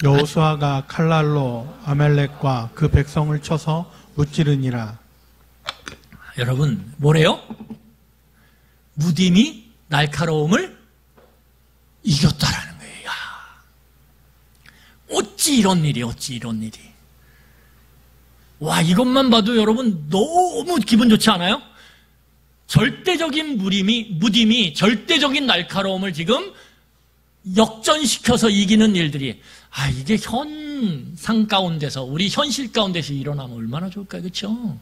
Speaker 2: 여호수아가 칼날로 아말렉과 그 백성을 쳐서 무찌르니라.
Speaker 1: 여러분, 뭐래요? 무딤이 날카로움을 이겼다라는 거예요. 야, 어찌 이런 일이. 와, 이것만 봐도 여러분 너무 기분 좋지 않아요? 절대적인 무딤이 절대적인 날카로움을 지금 역전시켜서 이기는 일들이, 이게 현상 가운데서, 우리 현실 가운데서 일어나면 얼마나 좋을까요? 그렇죠?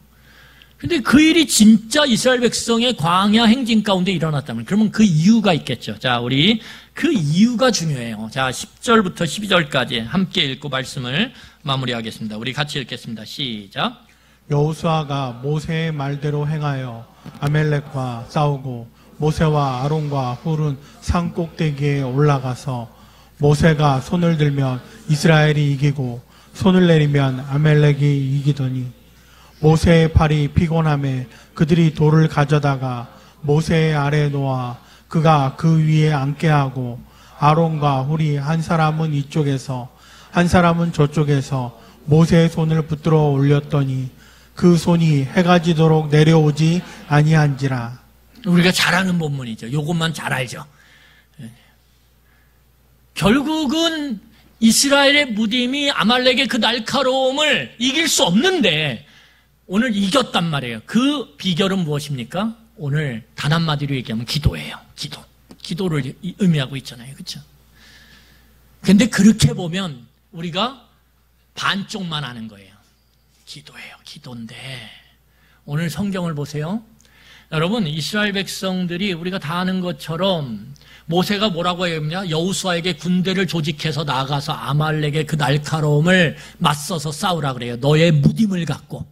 Speaker 1: 근데 그 일이 진짜 이스라엘 백성의 광야 행진 가운데 일어났다면, 그러면 그 이유가 있겠죠. 자, 우리 그 이유가 중요해요. 자, 10절부터 12절까지 함께 읽고 말씀을 마무리하겠습니다. 우리 같이 읽겠습니다. 시작.
Speaker 2: 여호수아가 모세의 말대로 행하여 아말렉과 싸우고 모세와 아론과 훌은 산 꼭대기에 올라가서 모세가 손을 들면 이스라엘이 이기고 손을 내리면 아말렉이 이기더니 모세의 팔이 피곤함에 그들이 돌을 가져다가 모세의 아래에 놓아 그가 그 위에 앉게 하고 아론과 훌이 한 사람은 이쪽에서 한 사람은 저쪽에서 모세의 손을 붙들어 올렸더니 그 손이 해가 지도록 내려오지 아니한지라.
Speaker 1: 우리가 잘 아는 본문이죠. 이것만 잘 알죠. 결국은 이스라엘의 무딤이 아말렉의 그 날카로움을 이길 수 없는데 오늘 이겼단 말이에요. 그 비결은 무엇입니까? 오늘 단 한마디로 얘기하면 기도예요. 기도를 의미하고 있잖아요. 그렇죠? 근데 그렇게 보면 우리가 반쪽만 아는 거예요. 기도예요. 기도인데 오늘 성경을 보세요. 여러분, 이스라엘 백성들이 우리가 다 아는 것처럼 모세가 뭐라고 했냐? 여호수아에게 군대를 조직해서 나가서 아말렉의 그 날카로움을 맞서서 싸우라 그래요. 너의 무딤을 갖고.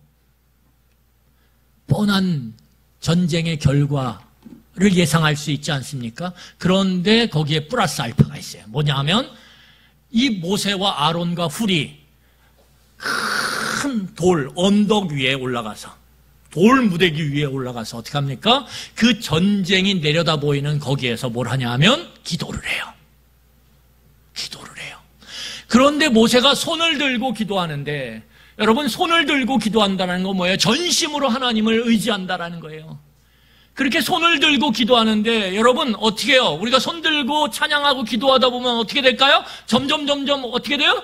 Speaker 1: 뻔한 전쟁의 결과를 예상할 수 있지 않습니까? 그런데 거기에 플러스 알파가 있어요. 뭐냐 하면 이 모세와 아론과 훌이 큰 돌, 언덕 위에 올라가서, 돌 무대기 위에 올라가서 어떻게 합니까? 그 전쟁이 내려다 보이는 거기에서 뭘 하냐 하면 기도를 해요. 그런데 모세가 손을 들고 기도하는데, 여러분, 손을 들고 기도한다는 건 뭐예요? 전심으로 하나님을 의지한다는 거예요. 그렇게 손을 들고 기도하는데 여러분 어떻게 해요? 우리가 손 들고 찬양하고 기도하다 보면 어떻게 될까요? 점점 어떻게 돼요?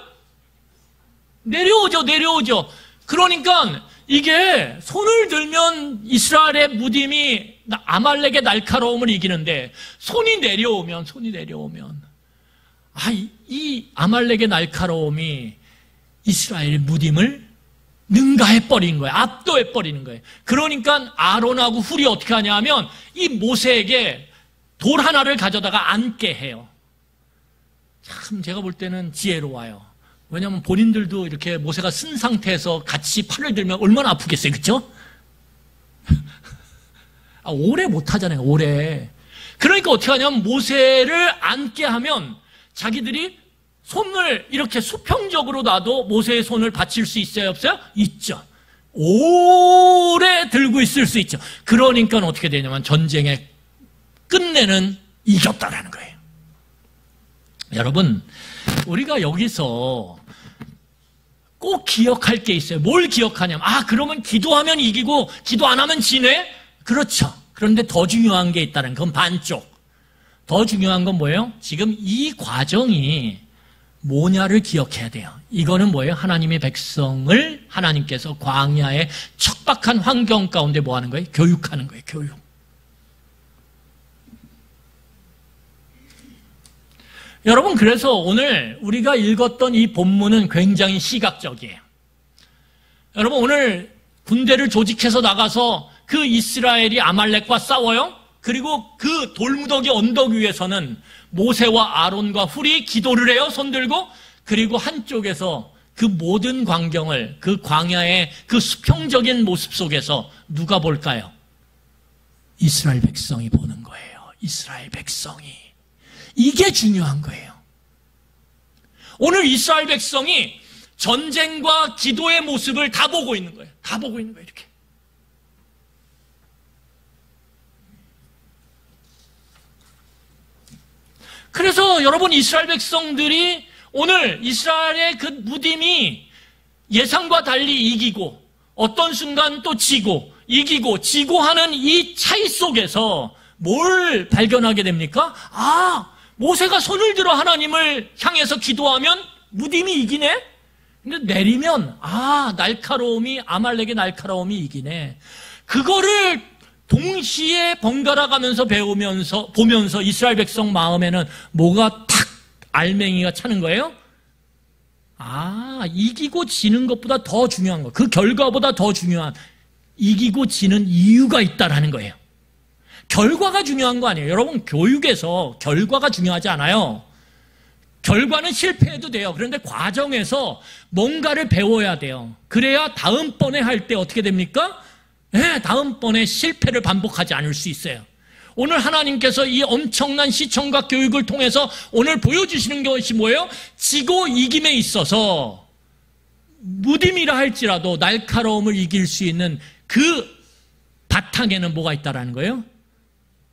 Speaker 1: 내려오죠. 그러니까 이게 손을 들면 이스라엘의 무딤이 아말렉의 날카로움을 이기는데 손이 내려오면 이 아말렉의 날카로움이 이스라엘의 무딤을 능가해버리는 거예요. 압도해버리는 거예요. 그러니까 아론하고 훌이 어떻게 하냐 하면 이 모세에게 돌 하나를 가져다가 앉게 해요. 참 제가 볼 때는 지혜로워요. 왜냐하면 본인들도 이렇게 모세가 쓴 상태에서 같이 팔을 들면 얼마나 아프겠어요. 그렇죠? 오래 못하잖아요. 오래. 그러니까 어떻게 하냐면 모세를 앉게 하면 자기들이 손을 이렇게 수평적으로 놔도 모세의 손을 받칠 수 있어요? 없어요? 있죠. 오래 들고 있을 수 있죠. 그러니까 어떻게 되냐면 전쟁의 끝내는 이겼다라는 거예요. 여러분, 우리가 여기서 꼭 기억할 게 있어요. 뭘 기억하냐면, 그러면 기도하면 이기고 기도 안 하면 지네? 그렇죠. 그런데 더 중요한 게 있다는 건 반쪽. 더 중요한 건 뭐예요? 지금 이 과정이 뭐냐를 기억해야 돼요. 이거는 뭐예요? 하나님의 백성을 하나님께서 광야의 척박한 환경 가운데 뭐 하는 거예요? 교육하는 거예요. 교육. 여러분, 그래서 오늘 우리가 읽었던 이 본문은 굉장히 시각적이에요. 여러분, 오늘 군대를 조직해서 나가서 그 이스라엘이 아말렉과 싸워요. 그리고 그 돌무더기 언덕 위에서는 모세와 아론과 훌이 기도를 해요. 손 들고. 그리고 한쪽에서 그 모든 광경을, 그 광야의 그 수평적인 모습 속에서 누가 볼까요? 이스라엘 백성이 보는 거예요. 이스라엘 백성이. 이게 중요한 거예요. 오늘 이스라엘 백성이 전쟁과 기도의 모습을 다 보고 있는 거예요. 다 보고 있는 거예요. 이렇게. 그래서 여러분, 이스라엘 백성들이 오늘 이스라엘의 그 무딤이 예상과 달리 이기고 어떤 순간 또 지고 이기고 지고 하는 이 차이 속에서 뭘 발견하게 됩니까? 모세가 손을 들어 하나님을 향해서 기도하면 무딤이 이기네? 근데 내리면 날카로움이, 아말렉의 날카로움이 이기네. 그거를 동시에 번갈아 가면서 보면서 이스라엘 백성 마음에는 뭐가 탁 알맹이가 차는 거예요? 이기고 지는 것보다 더 중요한 거, 그 결과보다 더 중요한 이기고 지는 이유가 있다라는 거예요. 결과가 중요한 거 아니에요. 여러분, 교육에서 결과가 중요하지 않아요. 결과는 실패해도 돼요. 그런데 과정에서 뭔가를 배워야 돼요. 그래야 다음번에 할 때 어떻게 됩니까? 다음번에 실패를 반복하지 않을 수 있어요. 오늘 하나님께서 이 엄청난 시청각 교육을 통해서 오늘 보여주시는 것이 뭐예요? 지고 이김에 있어서 무딤이라 할지라도 날카로움을 이길 수 있는 그 바탕에는 뭐가 있다라는 거예요?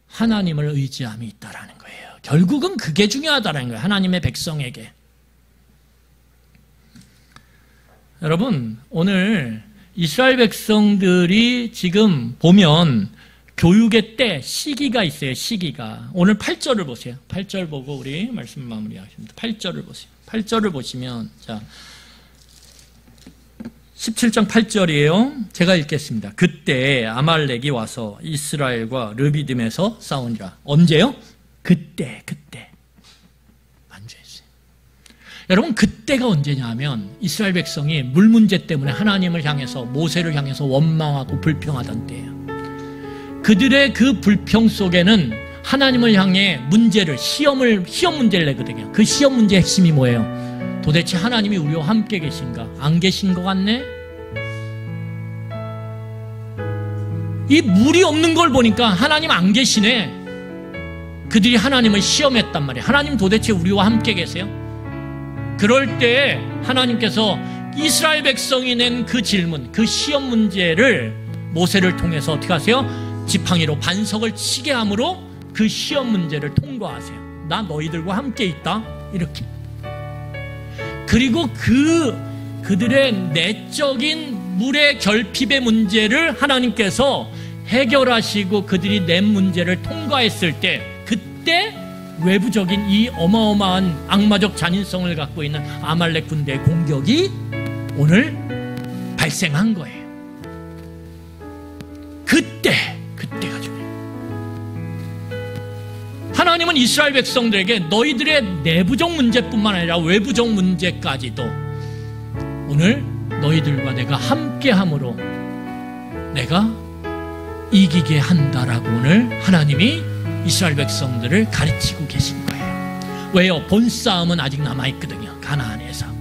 Speaker 1: 하나님을 의지함이 있다라는 거예요. 결국은 그게 중요하다라는 거예요. 하나님의 백성에게. 여러분, 오늘 이스라엘 백성들이 지금 보면 교육의 때, 시기가 있어요. 시기가. 오늘 8절을 보세요. 8절 보고 우리 말씀 마무리하겠습니다. 8절을 보세요. 8절을 보시면, 자, 17장 8절이에요. 제가 읽겠습니다. 그때 아말렉이 와서 이스라엘과 르비딤에서 싸우니라. 언제요? 그때. 만주했어요. 여러분, 그때가 언제냐 하면 이스라엘 백성이 물 문제 때문에 하나님을 향해서, 모세를 향해서 원망하고 불평하던 때예요. 그들의 그 불평 속에는 하나님을 향해 문제를, 시험 문제를 내거든요. 그 시험 문제의 핵심이 뭐예요? 도대체 하나님이 우리와 함께 계신가? 안 계신 것 같네? 이 물이 없는 걸 보니까 하나님 안 계시네. 그들이 하나님을 시험했단 말이에요. 하나님 도대체 우리와 함께 계세요? 그럴 때 하나님께서 이스라엘 백성이 낸 그 질문, 그 시험 문제를 모세를 통해서 어떻게 하세요? 지팡이로 반석을 치게 함으로 그 시험 문제를 통과하세요. 나 너희들과 함께 있다. 이렇게. 그리고 그들의 내적인 물의 결핍의 문제를 하나님께서 해결하시고 그들이 낸 문제를 통과했을 때, 그때 외부적인 이 어마어마한 악마적 잔인성을 갖고 있는 아말렉 군대의 공격이 오늘 발생한 거예요. 그때가 중요해요. 하나님은 이스라엘 백성들에게 너희들의 내부적 문제뿐만 아니라 외부적 문제까지도 오늘 너희들과 내가 함께함으로 내가 이기게 한다라고 오늘 하나님이 이스라엘 백성들을 가르치고 계신 거예요. 왜요? 본싸움은 아직 남아있거든요. 가나안에서.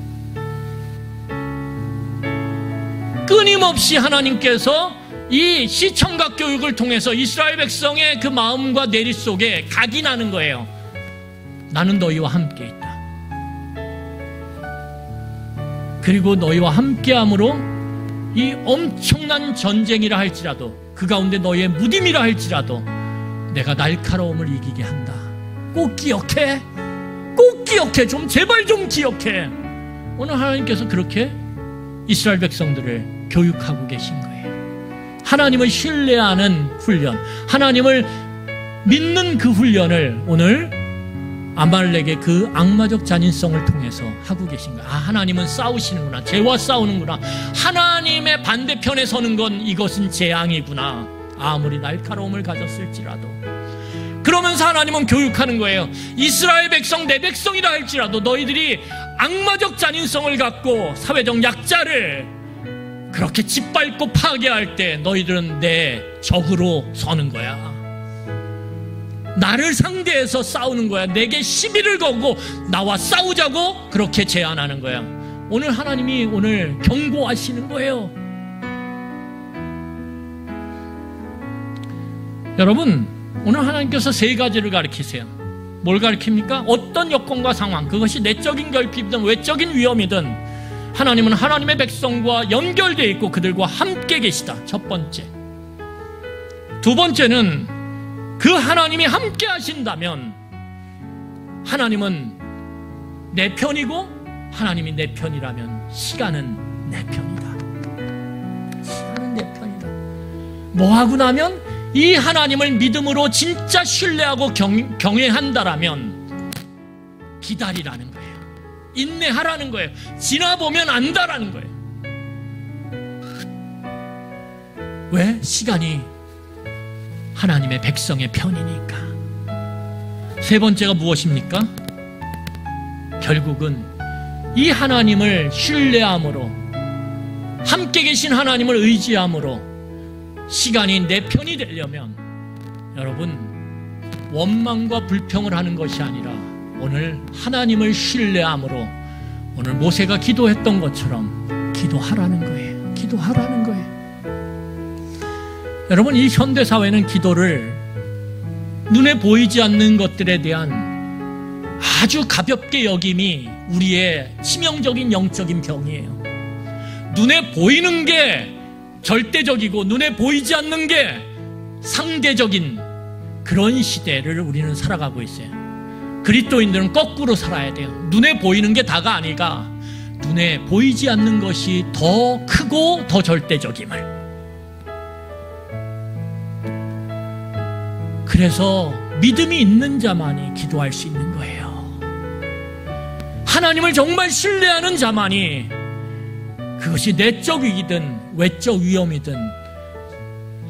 Speaker 1: 끊임없이 하나님께서 이 시청각 교육을 통해서 이스라엘 백성의 그 마음과 내리 속에 각인하는 거예요. 나는 너희와 함께 있다. 그리고 너희와 함께함으로 이 엄청난 전쟁이라 할지라도 그 가운데 너희의 무딤이라 할지라도 내가 날카로움을 이기게 한다. 꼭 기억해. 꼭 기억해. 좀 제발 좀 기억해. 오늘 하나님께서 그렇게 이스라엘 백성들을 교육하고 계신 거예요. 하나님을 신뢰하는 훈련, 하나님을 믿는 그 훈련을 오늘 아말렉의 그 악마적 잔인성을 통해서 하고 계신 거예요. 아, 하나님은 싸우시는구나. 죄와 싸우는구나. 하나님의 반대편에 서는 건 이것은 재앙이구나. 아무리 날카로움을 가졌을지라도. 그러면서 하나님은 교육하는 거예요. 이스라엘 백성, 내 백성이라 할지라도 너희들이 악마적 잔인성을 갖고 사회적 약자를 그렇게 짓밟고 파괴할 때 너희들은 내 적으로 서는 거야. 나를 상대해서 싸우는 거야. 내게 시비를 걸고 나와 싸우자고 그렇게 제안하는 거야. 오늘 하나님이 오늘 경고하시는 거예요. 여러분, 오늘 하나님께서 세 가지를 가르치세요. 뭘 가르칩니까? 어떤 여건과 상황, 그것이 내적인 결핍이든 외적인 위험이든 하나님은 하나님의 백성과 연결되어 있고 그들과 함께 계시다. 첫 번째. 두 번째는 그 하나님이 함께 하신다면 하나님은 내 편이고 하나님이 내 편이라면 시간은 내 편이다. 시간은 내 편이다. 뭐 하고 나면 이 하나님을 믿음으로 진짜 신뢰하고 경외한다라면 기다리라는 거예요. 인내하라는 거예요. 지나보면 안다라는 거예요. 왜? 시간이 하나님의 백성의 편이니까. 세 번째가 무엇입니까? 결국은 이 하나님을 신뢰함으로, 함께 계신 하나님을 의지함으로 시간이 내 편이 되려면 여러분, 원망과 불평을 하는 것이 아니라 오늘 하나님을 신뢰함으로 오늘 모세가 기도했던 것처럼 기도하라는 거예요. 기도하라는 거예요. 여러분, 이 현대사회는 기도를 눈에 보이지 않는 것들에 대한 아주 가볍게 여김이 우리의 치명적인 영적인 병이에요. 눈에 보이는 게 절대적이고 눈에 보이지 않는 게 상대적인 그런 시대를 우리는 살아가고 있어요. 그리스도인들은 거꾸로 살아야 돼요. 눈에 보이는 게 다가 아니라 눈에 보이지 않는 것이 더 크고 더 절대적임을. 그래서 믿음이 있는 자만이 기도할 수 있는 거예요. 하나님을 정말 신뢰하는 자만이 그것이 내적 위기든 외적 위험이든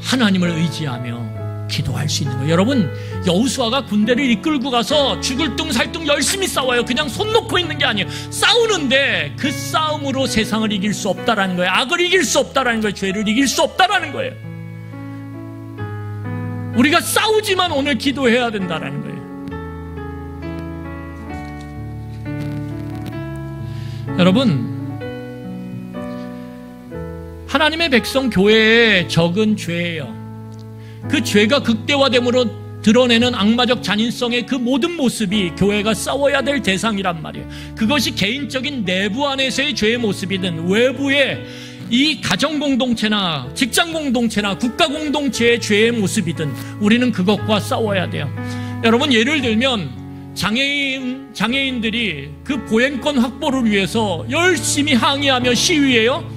Speaker 1: 하나님을 의지하며 기도할 수 있는 거예요. 여러분, 여호수아가 군대를 이끌고 가서 죽을 둥 살 둥 열심히 싸워요. 그냥 손 놓고 있는 게 아니에요. 싸우는데 그 싸움으로 세상을 이길 수 없다라는 거예요. 악을 이길 수 없다라는 거예요. 죄를 이길 수 없다라는 거예요. 우리가 싸우지만 오늘 기도해야 된다라는 거예요. 여러분, 하나님의 백성 교회의 적은 죄예요. 그 죄가 극대화됨으로 드러내는 악마적 잔인성의 그 모든 모습이 교회가 싸워야 될 대상이란 말이에요. 그것이 개인적인 내부 안에서의 죄의 모습이든 외부의 이 가정 공동체나 직장 공동체나 국가 공동체의 죄의 모습이든 우리는 그것과 싸워야 돼요. 여러분, 예를 들면 장애인들이 그 보행권 확보를 위해서 열심히 항의하며 시위해요.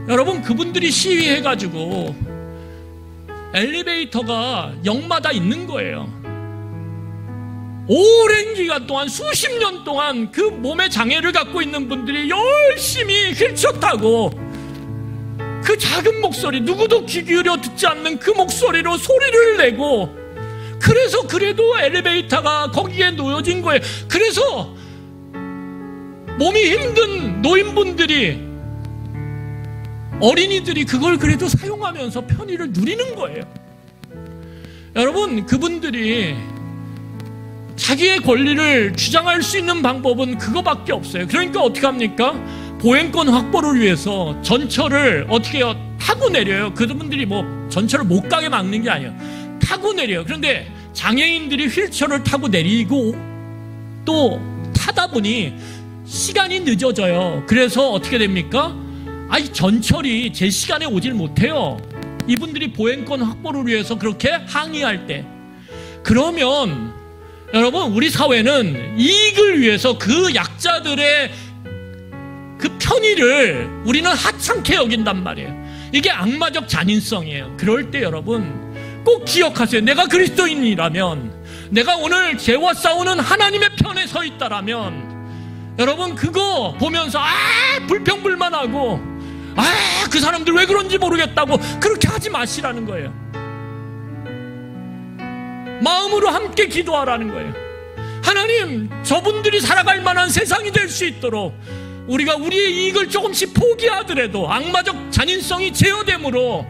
Speaker 1: 여러분, 그분들이 시위해가지고 엘리베이터가 역마다 있는 거예요. 오랜 기간 동안, 수십 년 동안 그 몸의 장애를 갖고 있는 분들이 열심히 휠체어 타고 그 작은 목소리, 누구도 귀 기울여 듣지 않는 그 목소리로 소리를 내고, 그래서 그래도 엘리베이터가 거기에 놓여진 거예요. 그래서 몸이 힘든 노인분들이, 어린이들이 그걸 그래도 사용하면서 편의를 누리는 거예요. 여러분, 그분들이 자기의 권리를 주장할 수 있는 방법은 그거밖에 없어요. 그러니까 어떻게 합니까? 보행권 확보를 위해서 전철을 어떻게 해요? 타고 내려요. 그분들이 뭐 전철을 못 가게 막는 게 아니에요. 타고 내려요. 그런데 장애인들이 휠체어를 타고 내리고 또 타다 보니 시간이 늦어져요. 그래서 어떻게 됩니까? 아이, 전철이 제 시간에 오질 못해요. 이분들이 보행권 확보를 위해서 그렇게 항의할 때. 그러면 여러분, 우리 사회는 이익을 위해서 그 약자들의 그 편의를 우리는 하찮게 여긴단 말이에요. 이게 악마적 잔인성이에요. 그럴 때 여러분 꼭 기억하세요. 내가 그리스도인이라면, 내가 오늘 죄와 싸우는 하나님의 편에 서 있다라면, 여러분 그거 보면서 불평불만하고 그 사람들 왜 그런지 모르겠다고 그렇게 하지 마시라는 거예요. 마음으로 함께 기도하라는 거예요. 하나님, 저분들이 살아갈 만한 세상이 될 수 있도록 우리가 우리의 이익을 조금씩 포기하더라도 악마적 잔인성이 제어됨으로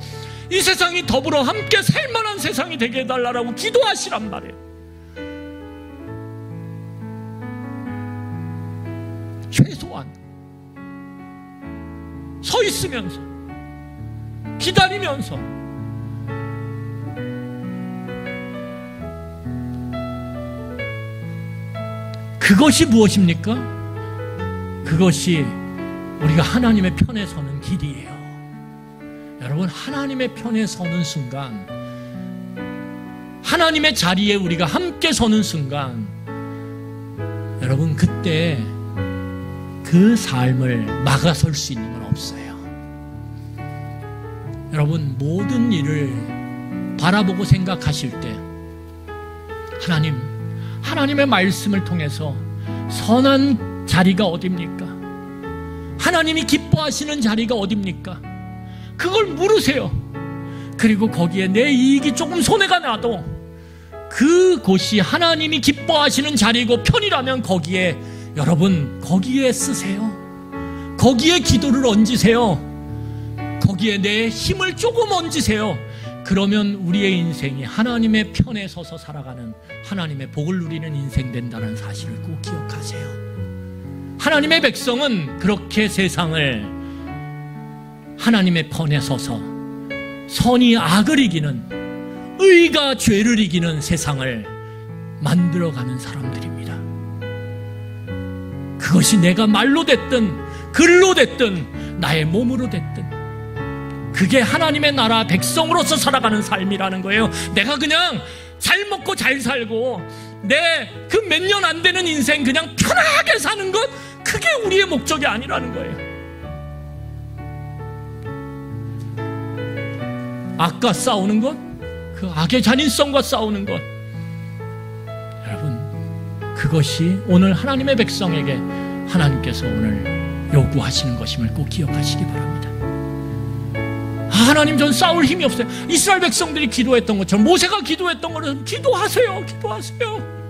Speaker 1: 이 세상이 더불어 함께 살 만한 세상이 되게 해달라고 기도하시란 말이에요. 최소한 서 있으면서 기다리면서 그것이 무엇입니까? 그것이 우리가 하나님의 편에 서는 길이에요. 여러분, 하나님의 편에 서는 순간, 하나님의 자리에 우리가 함께 서는 순간, 여러분 그때 그 삶을 막아설 수 있는 건 없어요. 여러분, 모든 일을 바라보고 생각하실 때 하나님의 말씀을 통해서 선한 자리가 어딥니까? 하나님이 기뻐하시는 자리가 어딥니까? 그걸 물으세요. 그리고 거기에 내 이익이 조금 손해가 나도 그곳이 하나님이 기뻐하시는 자리고 편이라면 거기에, 여러분 거기에 쓰세요. 거기에 기도를 얹으세요. 거기에 내 힘을 조금 얹으세요. 그러면 우리의 인생이 하나님의 편에 서서 살아가는, 하나님의 복을 누리는 인생 된다는 사실을 꼭 기억하세요. 하나님의 백성은 그렇게 세상을 하나님의 편에 서서 선이 악을 이기는, 의가 죄를 이기는 세상을 만들어가는 사람들입니다. 그것이 내가 말로 됐든 글로 됐든 나의 몸으로 됐든 그게 하나님의 나라 백성으로서 살아가는 삶이라는 거예요. 내가 그냥 잘 먹고 잘 살고 내 그 몇 년 안 되는 인생 그냥 편하게 사는 것, 그게 우리의 목적이 아니라는 거예요. 악과 싸우는 것, 그 악의 잔인성과 싸우는 것, 여러분 그것이 오늘 하나님의 백성에게 하나님께서 오늘 요구하시는 것임을 꼭 기억하시기 바랍니다. 하나님, 전 싸울 힘이 없어요. 이스라엘 백성들이 기도했던 것처럼, 모세가 기도했던 것처럼 기도하세요. 기도하세요.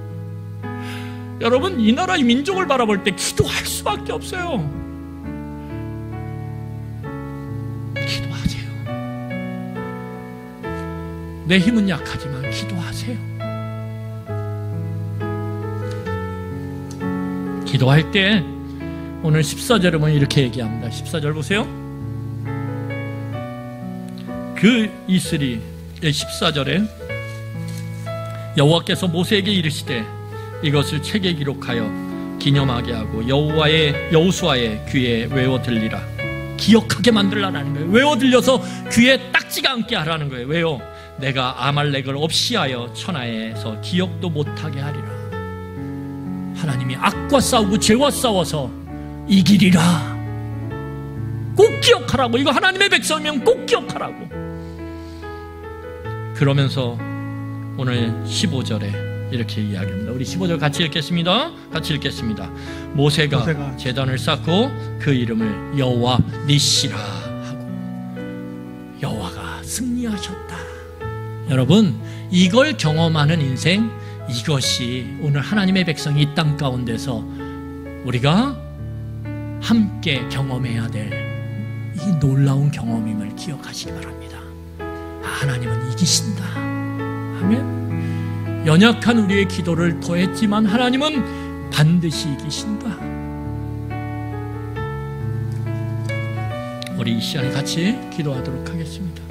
Speaker 1: 여러분, 이 나라 이 민족을 바라볼 때 기도할 수밖에 없어요. 기도하세요. 내 힘은 약하지만 기도하세요. 기도할 때 오늘 14절에 보면 이렇게 얘기합니다. 14절 보세요. 그 이슬이 14절에 여호와께서 모세에게 이르시되 이것을 책에 기록하여 기념하게 하고 여호수아의 귀에 외워 들리라. 기억하게 만들라는 거예요. 외워 들려서 귀에 딱지가 않게 하라는 거예요. 왜요? 내가 아말렉을 없이하여 천하에서 기억도 못하게 하리라. 하나님이 악과 싸우고 죄와 싸워서 이기리라. 꼭 기억하라고. 이거 하나님의 백성이면 꼭 기억하라고. 그러면서 오늘 15절에 이렇게 이야기합니다. 우리 15절 같이 읽겠습니다. 같이 읽겠습니다. 모세가 제단을 쌓고 그 이름을 여호와 니시라 하고, 승리하셨다. 여러분, 이걸 경험하는 인생, 이것이 오늘 하나님의 백성이 이 땅 가운데서 우리가 함께 경험해야 될 이 놀라운 경험임을 기억하시기 바랍니다. 하나님은 이기신다. 아멘. 연약한 우리의 기도를 더했지만 하나님은 반드시 이기신다. 우리 이 시간에 같이 기도하도록 하겠습니다.